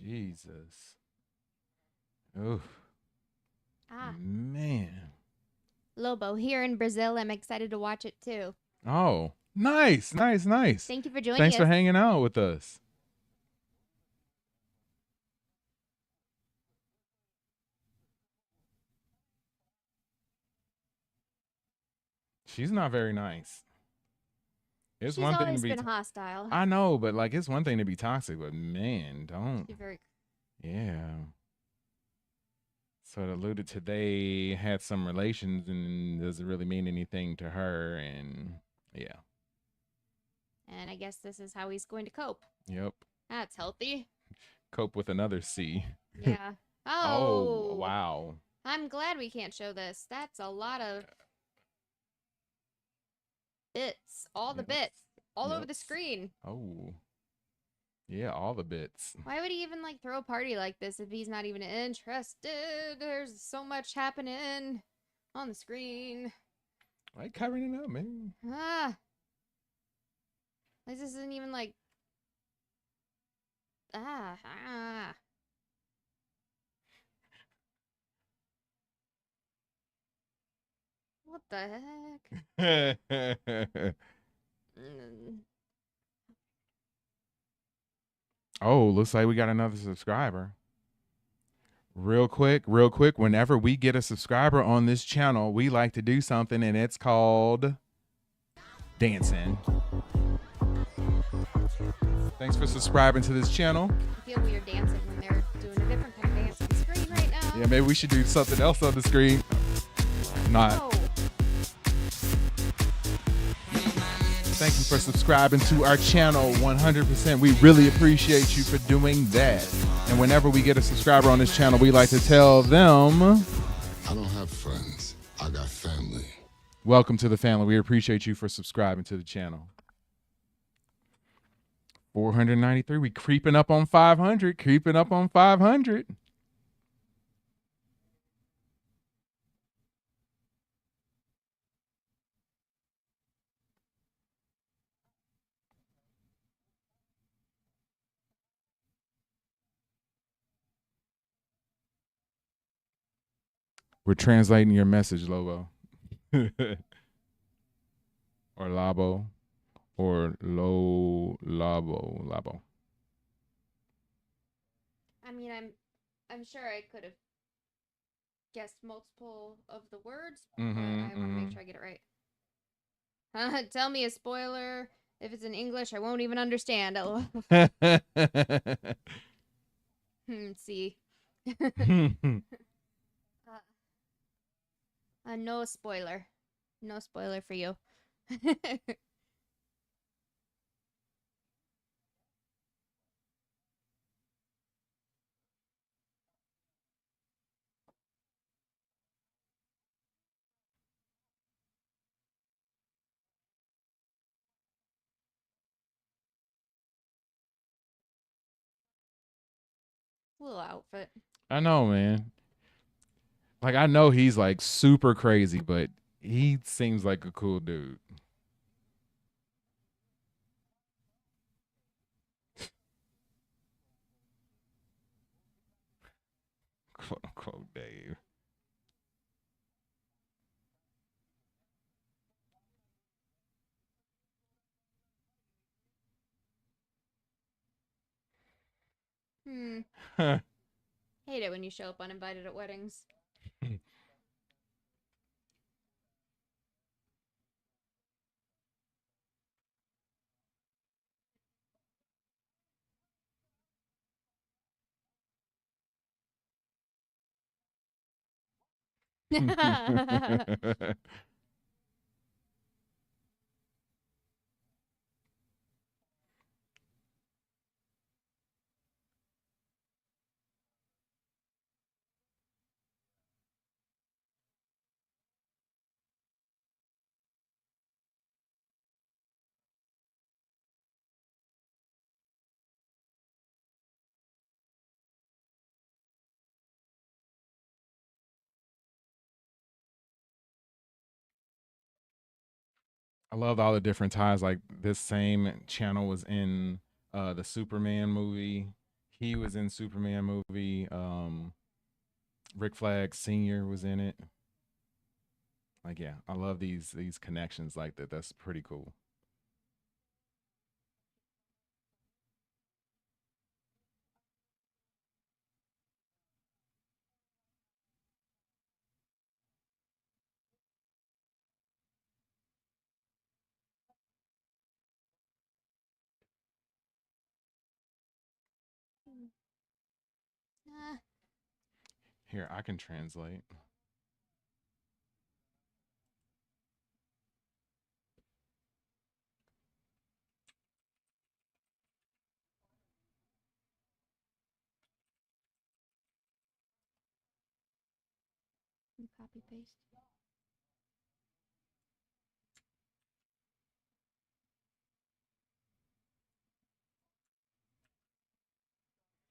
Jesus. Oh. Ah. Man. Lobo, here in Brazil, I'm excited to watch it too. Oh, nice. Thank you for joining Thanks us. for hanging out with us. She's not very nice. It's She's one thing always to be been hostile. I know, but like it's one thing to be toxic, but man, don't. She's very. Yeah. So it alluded to they had some relations and doesn't really mean anything to her, and yeah. And I guess this is how he's going to cope. Yep. That's healthy. Cope with another C. Yeah. Oh, wow. I'm glad we can't show this. That's a lot of bits. All the bits. All over the screen. Oh. Yeah, all the bits. Why would he even like throw a party like this if he's not even interested? There's so much happening on the screen. Why covering it up, man? Ah. This isn't even like. Ah. What the heck? Oh, looks like we got another subscriber. Real quick, whenever we get a subscriber on this channel, we like to do something, and it's called dancing. Thanks for subscribing to this channel. I feel weird dancing when they're doing a different kind of dance on the screen right now. Yeah, maybe we should do something else on the screen. Not. Oh. Thank you for subscribing to our channel 100%. We really appreciate you for doing that. And whenever we get a subscriber on this channel, we like to tell them, I don't have friends. I got family. welcome to the family. We appreciate you for subscribing to the channel. 493. We creeping up on 500. Creeping up on 500. We're translating your message, Lobo. Or Labo. Or Labo. I mean, I'm sure I could have guessed multiple of the words, but I want to make sure I get it right. Tell me a spoiler. If it's in English, I won't even understand. See. No spoiler. No spoiler for you. Little outfit. I know, man. Like, I know he's like super crazy, but he seems like a cool dude. Quote unquote Dave. Hate it when you show up uninvited at weddings. I loved all the different ties. Like, this same channel was in the Superman movie. He was in Superman movie. Rick Flag Sr. was in it. Like, yeah, I love these connections like that. That's pretty cool. Here, I can translate. Copy paste.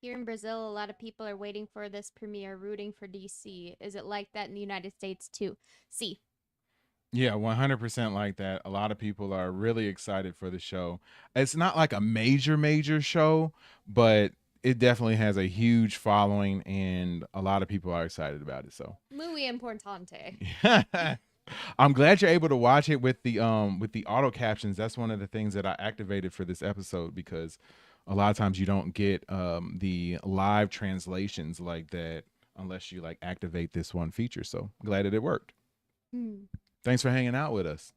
Here in Brazil, a lot of people are waiting for this premiere, rooting for DC. Is it like that in the United States too? See. Yeah, 100% like that. A lot of people are really excited for the show. It's not like a major show, but it definitely has a huge following and a lot of people are excited about it. So, Muy importante. I'm glad you're able to watch it with the auto captions. That's one of the things that I activated for this episode because a lot of times you don't get the live translations like that unless you like activate this one feature. So, glad that it worked. Thanks for hanging out with us.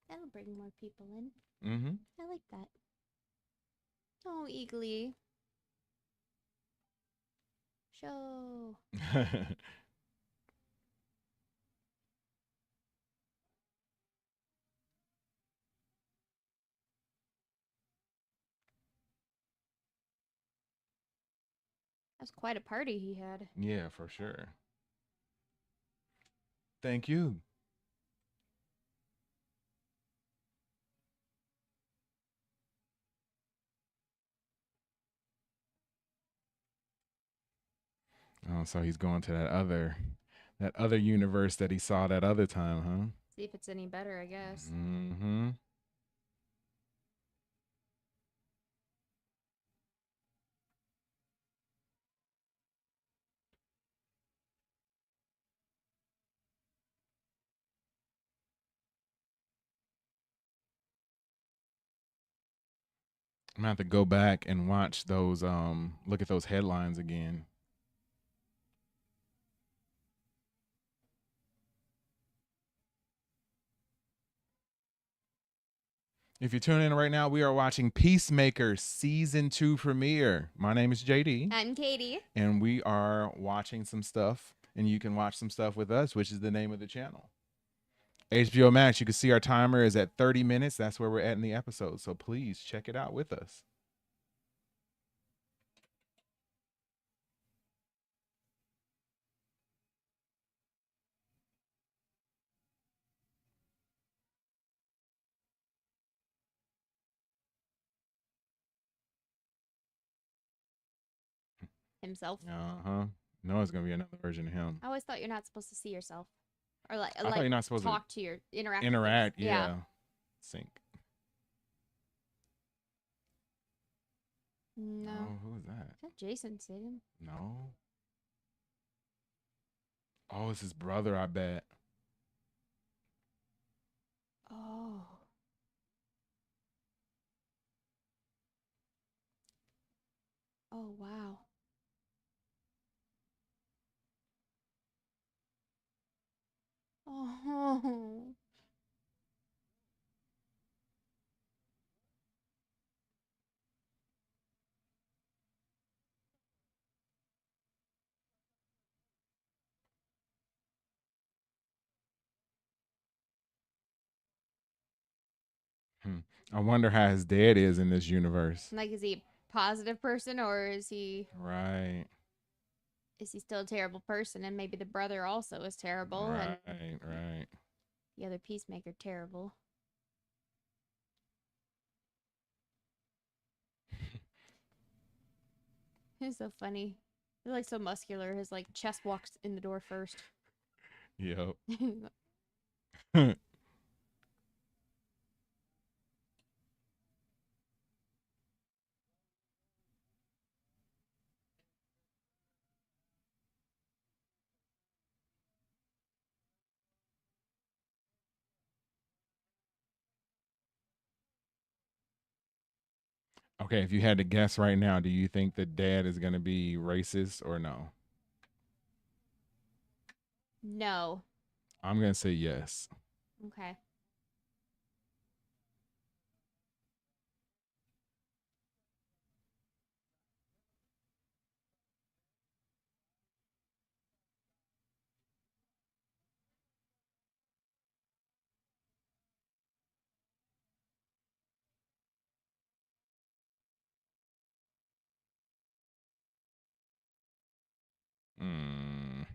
That'll bring more people in. Mm-hmm. I like that. Oh, Eagly. Show. That's quite a party he had. Yeah, for sure. Thank you. Oh, so he's going to that other universe that he saw that other time, huh? See if it's any better, I guess. Mm-hmm. I'm gonna have to go back and watch those. Look at those headlines again. If you're tuning in right now, we are watching Peacemaker Season 2 premiere. My name is JD. I'm Katie. And we are watching some stuff. And you can watch some stuff with us, which is the name of the channel. HBO Max, you can see our timer is at 30 minutes. That's where we're at in the episode. So please check it out with us. Himself. Uh-huh. No, it's gonna be another version of him. I always thought you're not supposed to see yourself. Or I thought you're not supposed talk to to your interact. interact, yeah. Sync. No. Oh, who is that? Is that Jason Statham? No. Oh, it's his brother, I bet. Oh. Oh, wow. Oh. I wonder how his dad is in this universe. Like, is he a positive person or is he Right. still a terrible person? And maybe the brother also is terrible Right, and right. the other Peacemaker terrible. He's so funny. He's like so muscular. His like chest walks in the door first. Yep. Okay, if you had to guess right now, do you think the dad is going to be racist or no? No. I'm going to say yes. Okay. Mm.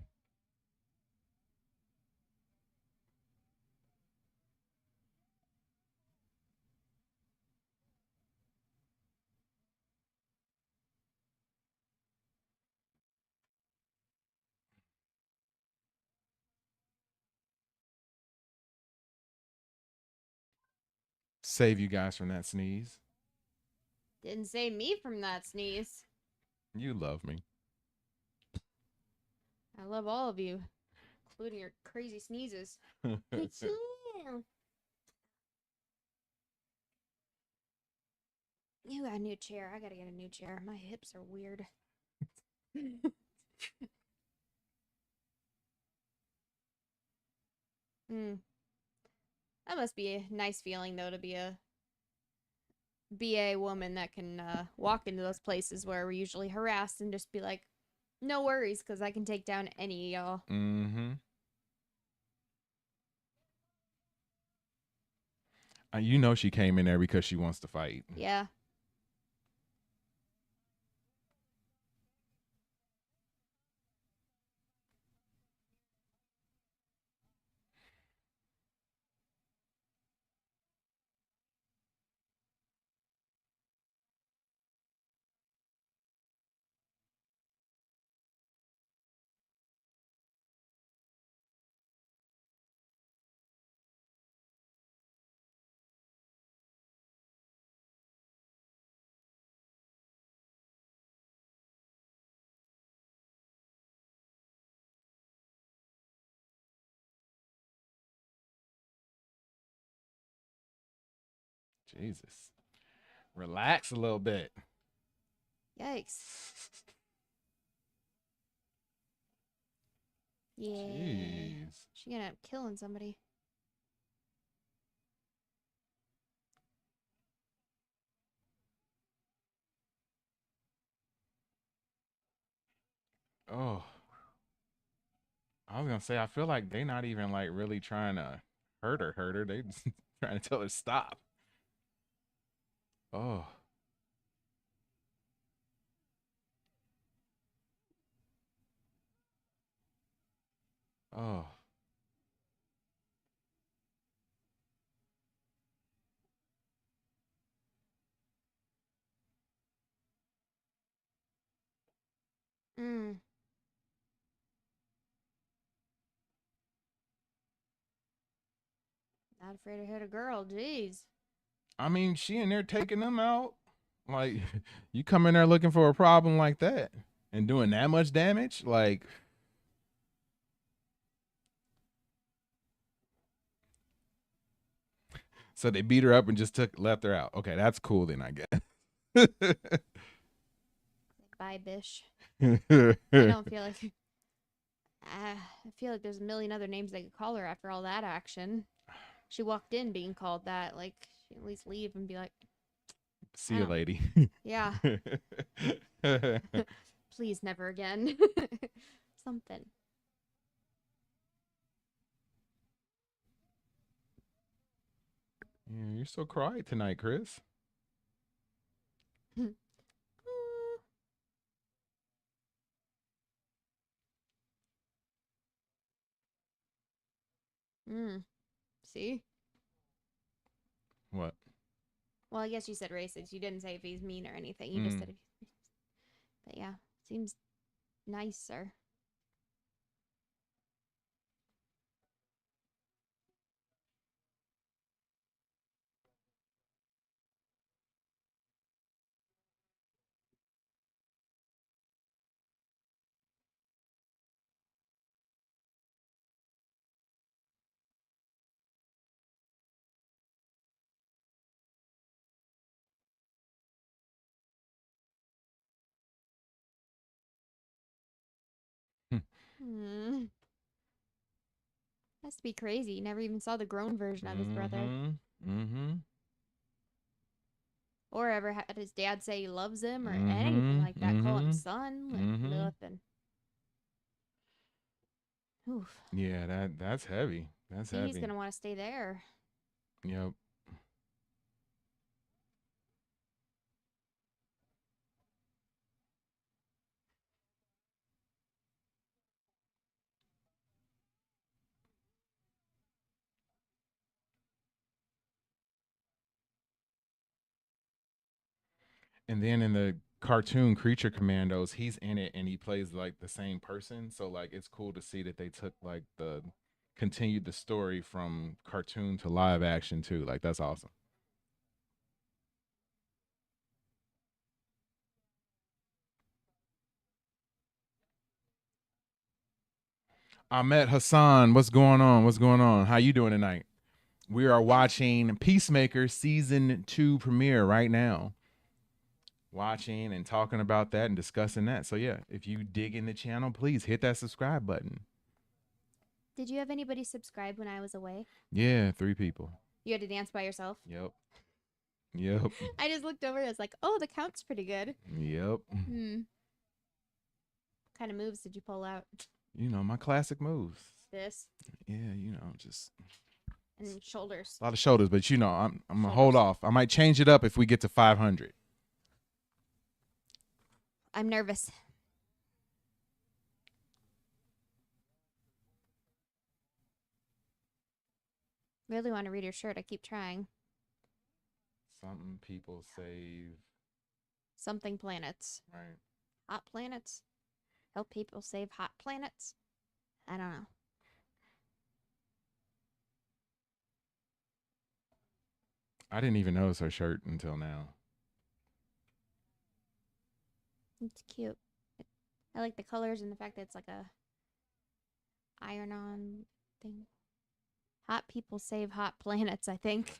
Save you guys from that sneeze. Didn't save me from that sneeze. You love me. I love all of you, including your crazy sneezes. You got a new chair. I gotta get a new chair. My hips are weird. That must be a nice feeling, though, to be a BA woman that can walk into those places where we're usually harassed and just be like, no worries, because I can take down any of y'all. Mm-hmm. You know she came in there because she wants to fight. Yeah. Jesus. Relax a little bit. Yikes. Yeah. Jeez. She gonna end up killing somebody. Oh. I was gonna say, I feel like they not even like really trying to hurt her. They just trying to tell her stop. Oh. Oh. Mm. Not afraid to hit a girl. Jeez. I mean, she in there taking them out. Like, you come in there looking for a problem like that and doing that much damage? Like, so they beat her up and just left her out. Okay, that's cool then, I guess. Bye, bish. I don't feel like... I feel like there's a million other names they could call her after all that action. She walked in being called that. Like, she at least leave and be like... See you, lady. Yeah. Please, never again. Something. Yeah, you're so quiet tonight, Chris. See? What? Well, I guess you said racist. You didn't say if he's mean or anything. You just said if he's... But yeah, seems nicer. Has to be crazy. You never even saw the grown version of his brother. Or ever had his dad say he loves him or anything like that. Call him son. Nothing. Oof. Yeah, that's heavy. That's heavy. He's going to want to stay there. Yep. And then in the cartoon Creature Commandos, he's in it and he plays like the same person. So like it's cool to see that they took like continued the story from cartoon to live action too. Like that's awesome. Ahmed Hassan, what's going on? What's going on? How you doing tonight? We are watching Peacemaker season 2 premiere right now. Watching and talking about that and discussing that. So yeah, if you dig in the channel, please hit that subscribe button. Did you have anybody subscribe when I was away? Yeah, 3 people. You had to dance by yourself? Yep. Yep. I just looked over. I was like, oh, the count's pretty good. Yep. What kind of moves did you pull out? You know, my classic moves. This? Yeah, you know, just... And shoulders. A lot of shoulders, but you know, I'm going to hold off. I might change it up if we get to 500. I'm nervous. Really want to read your shirt. I keep trying. Something people save. Something planets. Right. Hot planets. Help people save hot planets. I don't know. I didn't even notice her shirt until now. It's cute. I like the colors and the fact that it's like a iron-on thing. Hot people save hot planets, I think.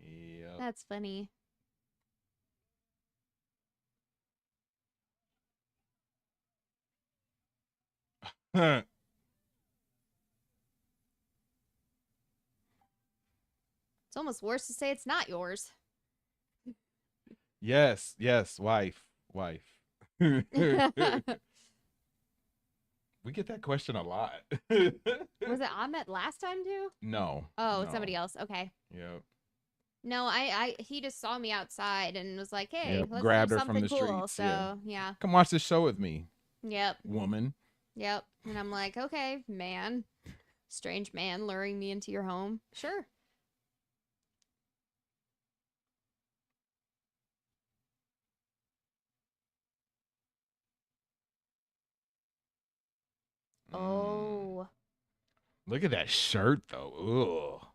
Yep. That's funny. It's almost worse to say it's not yours. Yes, wife. We get that question a lot. Was it Ahmed last time too? No. Oh, no. somebody else. Okay. Yep. No, he just saw me outside and was like, "Hey, Yep. let's Grabbed do her from something the cool." streets. So yeah. Come watch this show with me, Yep. woman. Yep. And I'm like, okay, man, strange man luring me into your home. Sure. Oh. Look at that shirt though. Ugh.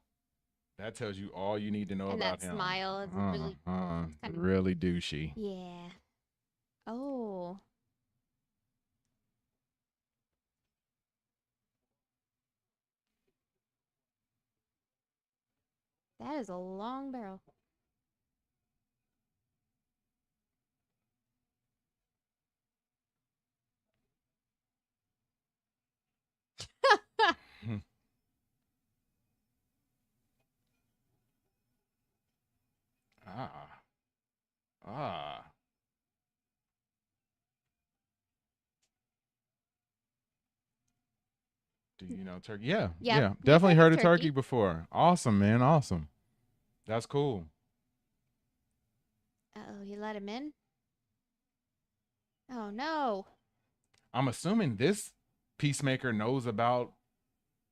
That tells you all you need to know And about that him. smile is really kind of really douchey. Yeah. Oh. That is a long barrel. Ah. Do you know turkey? Yeah. Yeah, Yeah. we've Definitely heard heard of of turkey turkey. before. Awesome, man. Awesome. That's cool. Uh-oh, he let him in? Oh, no. I'm assuming this Peacemaker knows about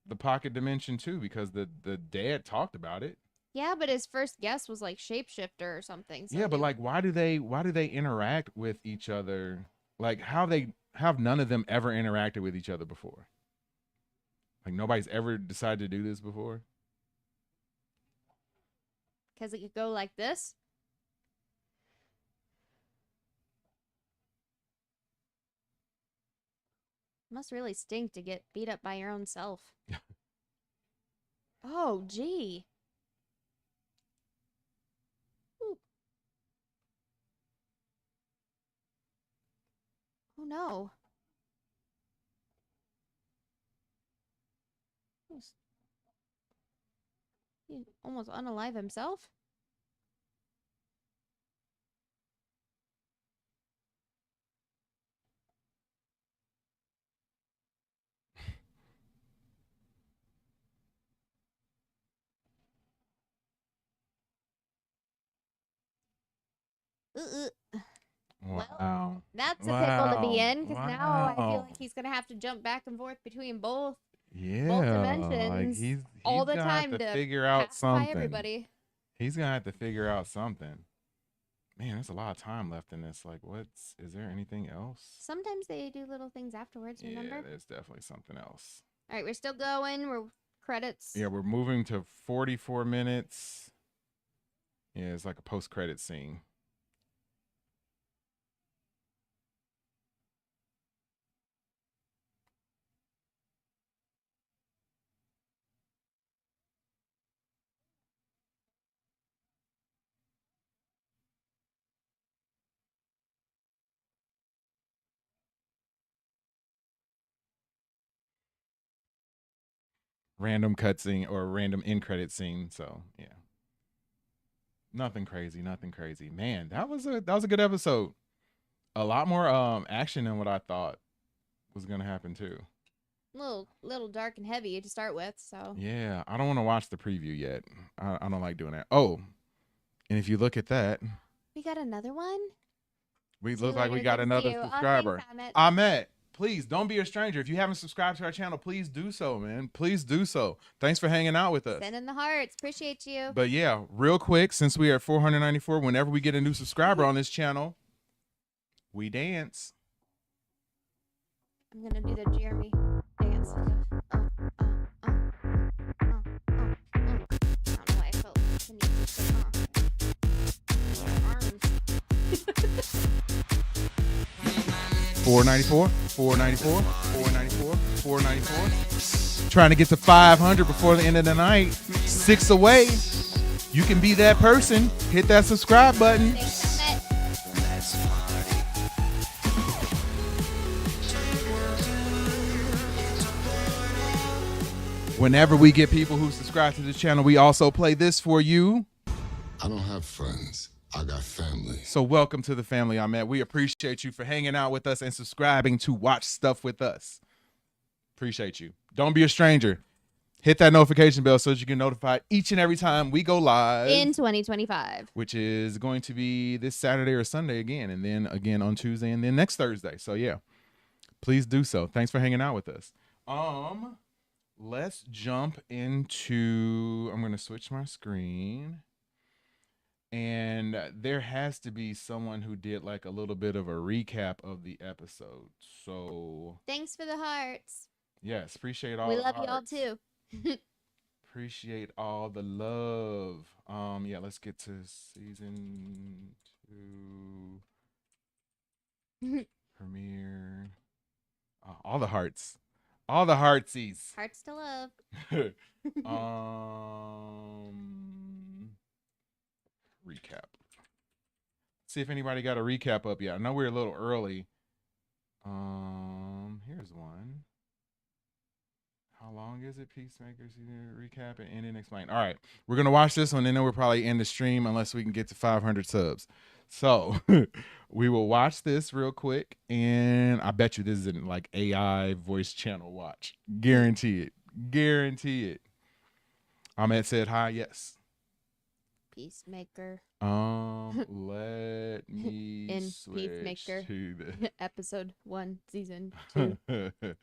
the pocket dimension too, because the dad talked about it. Yeah, but his first guess was like shapeshifter or something. So Yeah, but he- like why do they interact with each other? Like how have none of them ever interacted with each other before? Like nobody's ever decided to do this before? Because it could go like this. Must really stink to get beat up by your own self. Oh, gee. Ooh. Oh, no. He almost unalive himself. Wow. That's a pickle to be Wow. in, because now I feel Wow. like he's gonna have to jump back and forth between both Yeah, dimensions like he's all the gonna have time to to figure out pacify something. everybody. He's gonna have to figure out something. Man, there's a lot of time left in this. Like, is there anything else? Sometimes they do little things afterwards, remember? Yeah, there's definitely something else. All right, we're still going. We're credits. Yeah, we're moving to 44 minutes. Yeah, it's like a post-credit scene. Random cut scene or random end credit scene. So yeah, nothing crazy, Man, that was a good episode. A lot more action than what I thought was gonna happen too. Little dark and heavy to start with. So Yeah, I don't want to watch the preview yet. I don't like doing that. Oh, and if you look at that, we got another one. we See you look like we later. got Good to see another you. subscriber. Thanks, Ahmed, please don't be a stranger. If you haven't subscribed to our channel, please do so, man. Please do so. Thanks for hanging out with us. Send in the hearts. Appreciate you. But yeah, real quick, since we are at 494, whenever we get a new subscriber on this channel, we dance. I'm gonna do the Jeremy dance. I don't know why I felt the need to say arms. 494, 494, 494, 494. Trying to get to 500 before the end of the night. 6 away. you can be that person. Hit that subscribe button. Whenever we get people who subscribe to the channel, we also play this for you. I don't have friends. I got family. So welcome to the family, Ahmed. We appreciate you for hanging out with us and subscribing to watch stuff with us. Appreciate you. Don't be a stranger. Hit that notification bell so that you get notified each and every time we go live. In 2025. Which is going to be this Saturday or Sunday again. And then again on Tuesday and then next Thursday. So yeah, please do so. Thanks for hanging out with us. Let's jump into, I'm going to switch my screen. And there has to be someone who did like a little bit of a recap of the episode. So thanks for the hearts. Yes, appreciate all. We the love hearts. you all too. Appreciate all the love. Yeah, let's get to season 2 premiere. All the hearts. All the heartsies. Hearts to love. Recap. See if anybody got a recap up yet. I know we're a little early. Here's one. How long is it? Peacemaker season recap and ending explain. All right, we're gonna watch this one, and then we'll probably end the stream unless we can get to 500 subs. So we will watch this real quick, and I bet you this isn't like AI voice channel watch. Guarantee it. Guarantee it. Ahmed said hi. Yes. Peacemaker. Let me in switch Peacemaker to the episode 1, season 2. Okay.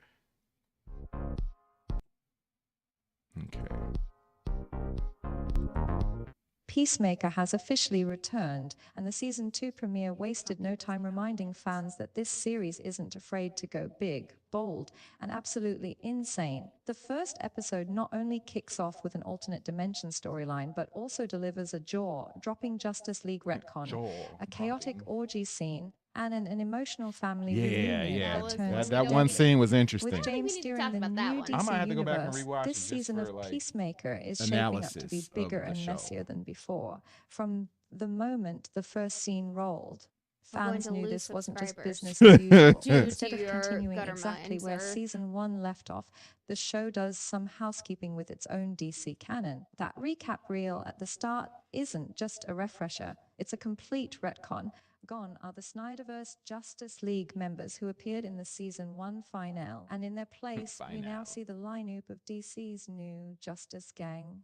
Peacemaker has officially returned, and the season 2 premiere wasted no time reminding fans that this series isn't afraid to go big, bold, and absolutely insane. The first episode not only kicks off with an alternate dimension storyline, but also delivers a jaw-dropping Justice League retcon, a chaotic orgy scene, and an emotional family reunion that turns that one scene was interesting. With James steering the new DC I might have to go back and universe, rewatch this it season just for, of like, Peacemaker is shaping up to be analysis bigger of the and show. messier than before. From the moment the first scene rolled, We're going fans to knew lose this wasn't just subscribers. business as usual. Due to Instead of your continuing gutter exactly minds, where sir. season 1 left off, the show does some housekeeping with its own DC canon. That recap reel at the start isn't just a refresher, it's a complete retcon. Gone are the Snyderverse Justice League members who appeared in the season 1 finale, and in their place, we now see the lineup of DC's new Justice Gang.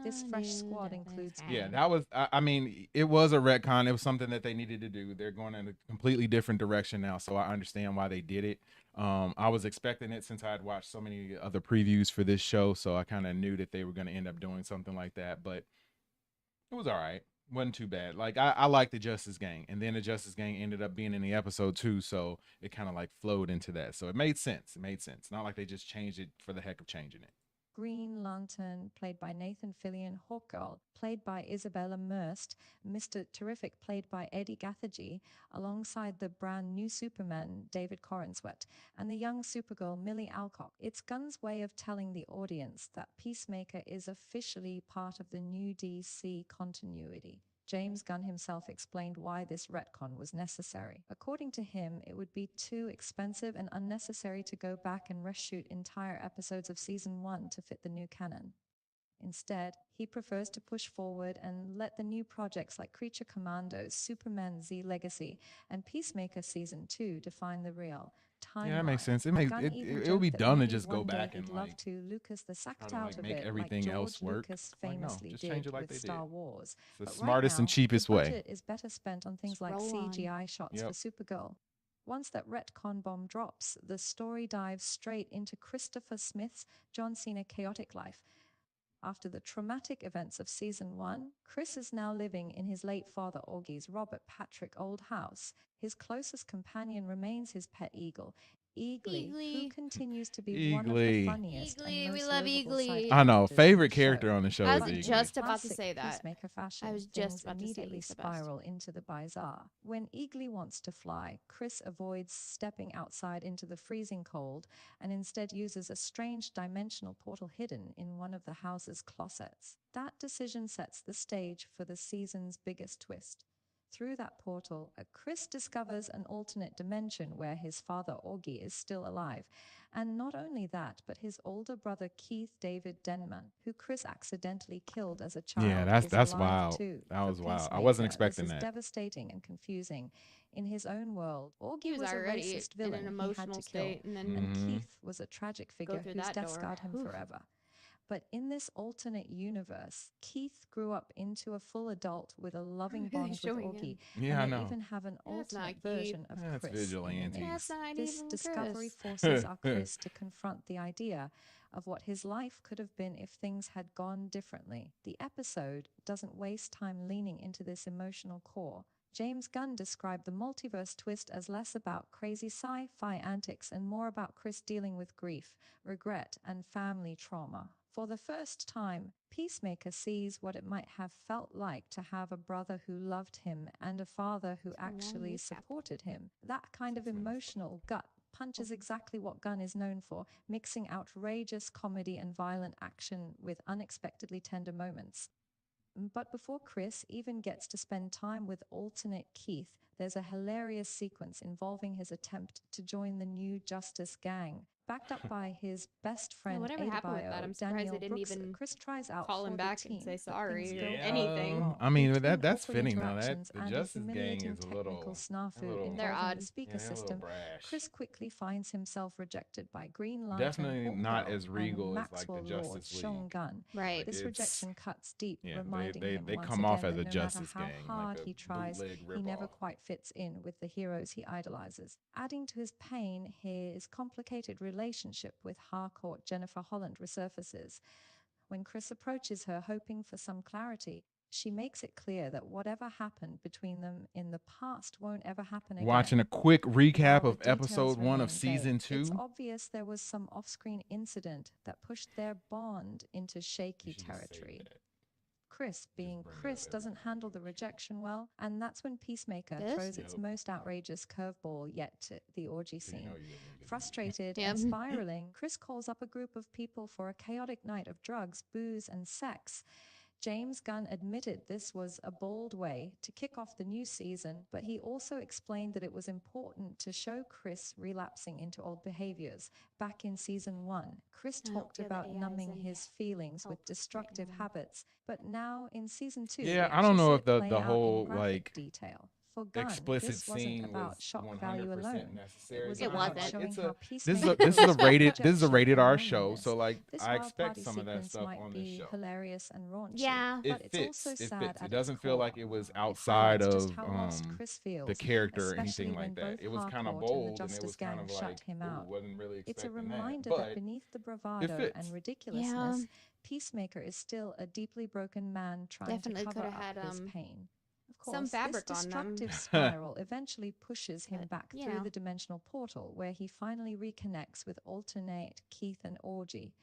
This fresh squad includes Yeah, that was, I mean, it was a retcon. It was something that they needed to do. They're going in a completely different direction now, so I understand why they did it. I was expecting it since I had watched so many other previews for this show, so I kind of knew that they were going to end up doing something like that, but it was all right. Wasn't too bad. Like, I liked the Justice Gang, and then the Justice Gang ended up being in the episode too, so it kind of like flowed into that. So it made sense. It made sense. Not like they just changed it for the heck of changing it. Green Lantern, played by Nathan Fillion, Hawkgirl, played by Isabella Merced, Mr. Terrific, played by Eddie Gathergy, alongside the brand new Superman, David Corenswet, and the young Supergirl, Millie Alcock. It's Gunn's way of telling the audience that Peacemaker is officially part of the new DC continuity. James Gunn himself explained why this retcon was necessary. According to him, it would be too expensive and unnecessary to go back and reshoot entire episodes of season 1 to fit the new canon. Instead, he prefers to push forward and let the new projects like Creature Commandos, Superman Z Legacy, and Peacemaker Season 2 define the real timeline. Yeah, that makes sense. It makes Gunn it. even It would be joked that dumb to maybe just go one day back he'd and love like to Lucas the sacked kinda, out like, of make it, everything like else George work. Lucas Like, no, famously just did change it like with they Star did. Wars. It's the But smartest and now, cheapest the way. budget is better spent on things like roll on. CGI shots for Supergirl. Once that retcon bomb drops, the story dives straight into Christopher Smith's John Cena chaotic life. After the traumatic events of season 1, Chris is now living in his late father Augie's Robert Patrick old house. His closest companion remains his pet eagle. Eagly, who continues to be one of the Eagly. funniest Eagly, and we most love lovable Eagly. side I know. characters Favorite in the character show. on the show I is was Eagly. just about to Classic say that. Peacemaker fashion, I was just things about to say immediately he's the best. spiral into the bizarre. When Eagly wants to fly, Chris avoids stepping outside into the freezing cold and instead uses a strange dimensional portal hidden in one of the house's closets. That decision sets the stage for the season's biggest twist. Through that portal, Chris discovers an alternate dimension where his father, Augie, is still alive. And not only that, but his older brother, Keith David Denman, who Chris accidentally killed as a child, Yeah, is that's alive wild. too. That For was wild. I wasn't Peacemaker, expecting this is that. devastating and confusing. In his own world, He Augie was was a already racist in villain an he had emotional to kill, state, and then and Mhm. Keith was a tragic figure through whose that death door. scarred him Oof. forever. But in this alternate universe, Keith grew up into a full adult with a loving Really bond with showing Augie, him. Yeah, I and they know. even have an That's not alternate Keith. version of That's Chris in the vigilante. mix. That's not This even discovery Chris. forces our Chris to confront the idea of what his life could have been if things had gone differently. The episode doesn't waste time leaning into this emotional core. James Gunn described the multiverse twist as less about crazy sci-fi antics and more about Chris dealing with grief, regret, and family trauma. For the first time, Peacemaker sees what it might have felt like to have a brother who loved him and a father who actually supported him. That kind of emotional gut punch is exactly what Gunn is known for, mixing outrageous comedy and violent action with unexpectedly tender moments. But before Chris even gets to spend time with alternate Keith, there's a hilarious sequence involving his attempt to join the New Justice Gang. Backed up by his best friend whatever happened with that, Adebayo, I'm surprised Daniel they didn't Brooks, even Chris tries out call him for back the and team, say but sorry things or go anything. wrong. I mean, Between that's awkward fitting though. That interactions the and a Justice Gang humiliating is a technical little, snafu little involving They're odd. the speaker yeah, they're a little system, brash. Chris quickly finds himself rejected by Green Lantern, Definitely not Hawkgirl, as regal and as like the Maxwell Lord Justice Sean League. Gunn. Right. This It's- rejection cuts deep, Yeah, reminding him they once come again off as that a no Justice matter how Gang, hard like a he tries, bootleg he never ripoff. quite fits in with the heroes he idolizes. Adding to his pain, his complicated relationship with Harcourt Jennifer Holland resurfaces. When Chris approaches her hoping for some clarity, she makes it clear that whatever happened between them in the past won't ever happen again. Watching a quick recap While of the details episode 1 of remain season vague, It's 2. obvious there was some off-screen incident that pushed their bond into shaky territory. Chris, being Chris, doesn't handle the rejection well, and that's when Peacemaker This? throws its most outrageous curveball yet to the orgy scene. know you're gonna get Frustrated Yep. and spiraling, Chris calls up a group of people for a chaotic night of drugs, booze, and sex. James Gunn admitted this was a bold way to kick off the new season, but he also explained that it was important to show Chris relapsing into old behaviors. Back in season 1, Chris I don't talked feel the about AIs numbing any his feelings with help destructive right now. habits, but now in season 2, Yeah, we I don't actually know see if it the play out in whole graphic like detail. For Gunn, explicit this wasn't scene about was shock 100% value alone. necessary. It was but It I'm about wasn't. showing It's how a, Peacemaker this is a feels rated rejection rated and R show, loneliness. so like This I wild expect party some of that sequence stuff might on this be show. hilarious and raunchy, Yeah. but It it's fits. also It sad fits. at It doesn't its feel core. like it was It outside highlights just of how lost Chris feels, the character or especially anything when like that. both It was kind of Harcourt and the bold, and it Justice was kind Gang of shut like, him ooh, out. wasn't really It's a expecting that. reminder But that beneath the bravado fits. and ridiculousness, Peacemaker is still a deeply broken man trying Definitely to cover coulda up had, his pain. Of some course, fabric this on them. destructive spiral eventually pushes him But, back you through know. the dimensional portal, where he finally reconnects with alternate Keith and Orgy.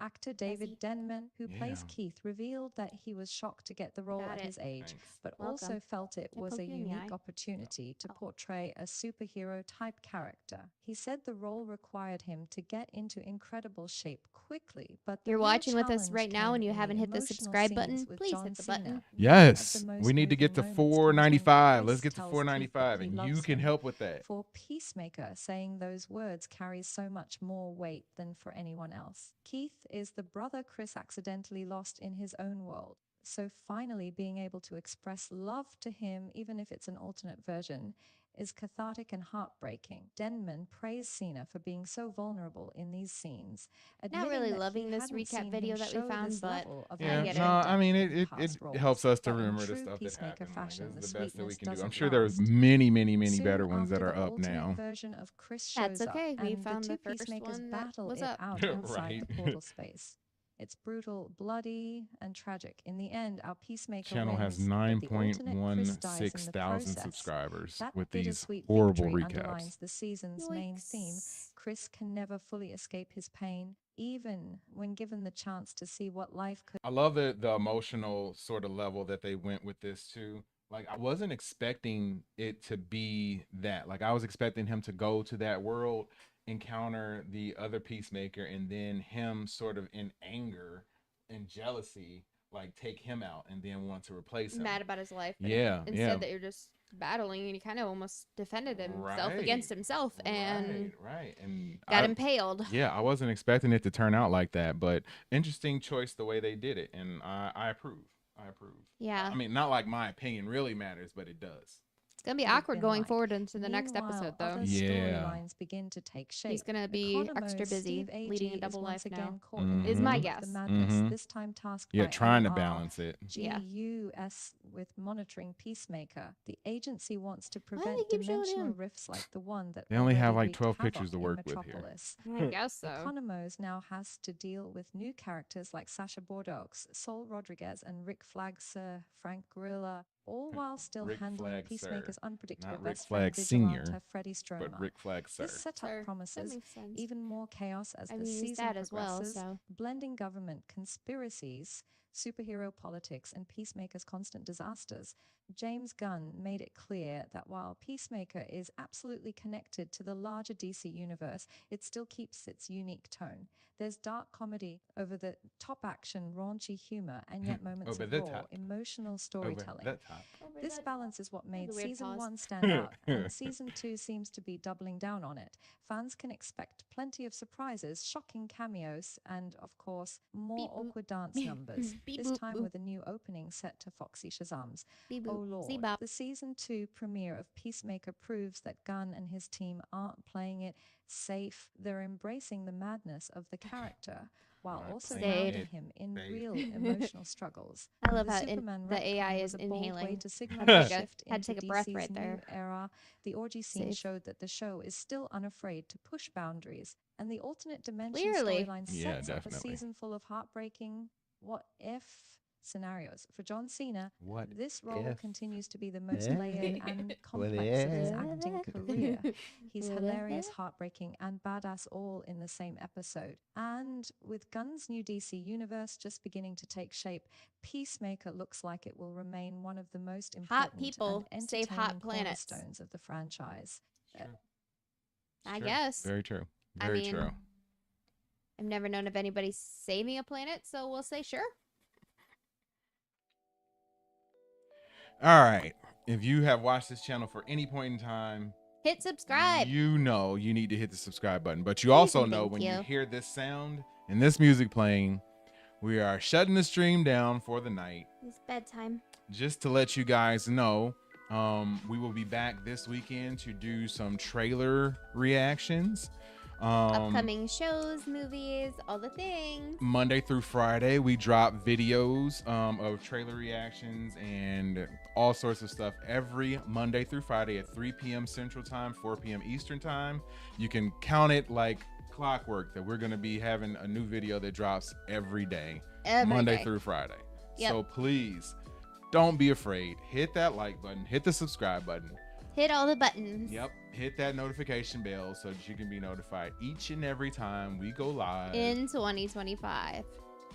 Actor David Denman, who plays Yeah. Keith, revealed that he was shocked to get the role Got at it. his age, Thanks. but Welcome. also felt it I was a poked you in the unique eye? opportunity to Oh. portray a superhero type character. He said the role required him to get into incredible shape quickly, but the You're real watching with us challenge right now and came you in the haven't hit the emotional subscribe scenes button, with please John hit the Cena. button. One of Yes, the most we need to get to moving moments comes when 495. Let's Chris get to tells 495, Keith and he you loves can him. help with that. For Peacemaker, saying those words carries so much more weight than for anyone else. Keith is the brother Chris accidentally lost in his own world. So finally being able to express love to him, even if it's an alternate version, is cathartic and heartbreaking. Denman praised Cena for being so vulnerable in these scenes, Not admitting really that loving he this hadn't recap seen video him that we show found, this but level of Yeah, get no, it. I mean in it past roles. helps us to But in remember the true stuff that Peacemaker happened. Like, fashion, this is the the best that we sweetness can do. I'm doesn't sure there's last. many Soon better ones that after are the up alternate now. version of Chris That's shows okay. up, We and found the the two first Peacemakers one that battle was it up. out inside Right. the portal space. It's brutal, bloody, and tragic. In the end, our Peacemaker Channel has wins, but the alternate Chris dies in the 9.16 thousand process. subscribers That with these bittersweet horrible victory recaps. underlines the season's main theme. Chris can never fully escape his pain, even when given the chance to see what life could. I love the emotional sort of level that they went with this too. Like, I wasn't expecting it to be that. Like, I was expecting him to go to that world, encounter the other Peacemaker, and then him sort of in anger and jealousy, like, take him out and then want to replace him. Mad about his life. But Yeah, instead that you're just battling, and he kind of almost defended himself against himself and and got impaled. Yeah, I wasn't expecting it to turn out like that, but interesting choice the way they did it, and I approve. I approve. Yeah. I mean, not like my opinion really matters, but it does. It's gonna be awkward going forward into the next episode, though. Other storylines begin to take shape. He's gonna be extra Economos busy Steve Agee leading a is double once life again now. caught in the Is my middle of guess. the madness, this time tasked by trying to NR balance it. GUS with monitoring Peacemaker. The agency wants to do they prevent keep showing dimensional him? rifts like the one that They only have already like 12 wreaked pictures to havoc work in with here. Metropolis. I guess so. Economos now has to deal with new characters like Sasha Bordeaux, Sol Rodriguez, and Rick Flag Sir Frank Gorilla, all while still Rick handling Flag Peacemaker's Sir. unpredictable Not Rick best friend Flag Senior, vigilante Freddie Stromer. but Rick Flag Sir. This setup promises makes sense. even more chaos as I the mean, he's season dead as well, progresses, so. blending government conspiracies, superhero politics, and Peacemaker's constant disasters. James Gunn made it clear that while Peacemaker is absolutely connected to the larger DC universe, it still keeps its unique tone. There's dark comedy, over the top action, raunchy humor, and yet moments Over of the raw, top. emotional storytelling. the top. This balance is what made a weird season pause. 1 stand out, and season 2 seems to be doubling down on it. Fans can expect plenty of surprises, shocking cameos, and, of course, more Beep boop. awkward dance numbers, Beep this boop time boop. with a new opening set to Foxy Shazam's. Beep Oh boop. Lord, Zee-bop. the season 2 premiere of Peacemaker proves that Gunn and his team aren't playing it safe. They're embracing the madness of the character, while also grounding him in real emotional struggles. I love The how Superman the retcon AI was is a bold way inhaling. to signal Had a to take a- shift had to into take a breath DC's right there. new era. The orgy scene Save. showed that the show is still unafraid to push boundaries, and the alternate dimension Clearly. storyline Yeah, sets up a definitely. season full of heartbreaking what-if scenarios. For John Cena, What this role if? continues to be the most layered and complex of his acting career. He's What hilarious, if? heartbreaking, and badass all in the same episode. And with Gunn's new DC universe just beginning to take shape, Peacemaker looks like it will remain one of the most important people and save hot entertaining planets. cornerstones of the franchise. I True. guess. Very true. I Very mean, true. I've never known of anybody saving a planet, so we'll say sure. All right. If you have watched this channel for any point in time, Hit subscribe. you know you need to hit the subscribe button. But you also and know thank when you you. hear this sound and this music playing, we are shutting the stream down for the night. It's bedtime. Just to let you guys know, we will be back this weekend to do some trailer reactions. Upcoming shows, movies, all the things. Monday through Friday, we drop videos of trailer reactions and all sorts of stuff every Monday through Friday at 3 p.m. Central Time, 4 p.m. Eastern Time. You can count it like clockwork that we're going to be having a new video that drops every day, Monday day. through Friday. Yep. So please don't be afraid. Hit that like button, hit the subscribe button. Hit all the buttons. Yep. Hit that notification bell so that you can be notified each and every time we go live. In 2025.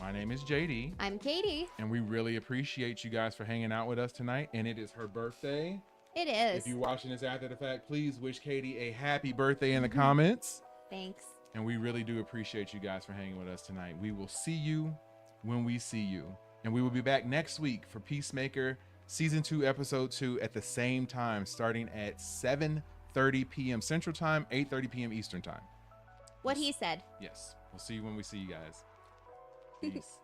My name is JD. I'm Katie. And we really appreciate you guys for hanging out with us tonight. And it is her birthday. It is. If you're watching this after the fact, please wish Katie a happy birthday in the comments. Thanks. And we really do appreciate you guys for hanging with us tonight. We will see you when we see you. And we will be back next week for Peacemaker Season 2, Episode 2 at the same time, starting at 7:30 p.m. Central Time, 8:30 p.m. Eastern Time. What he said. Yes. We'll see you when we see you guys. Peace.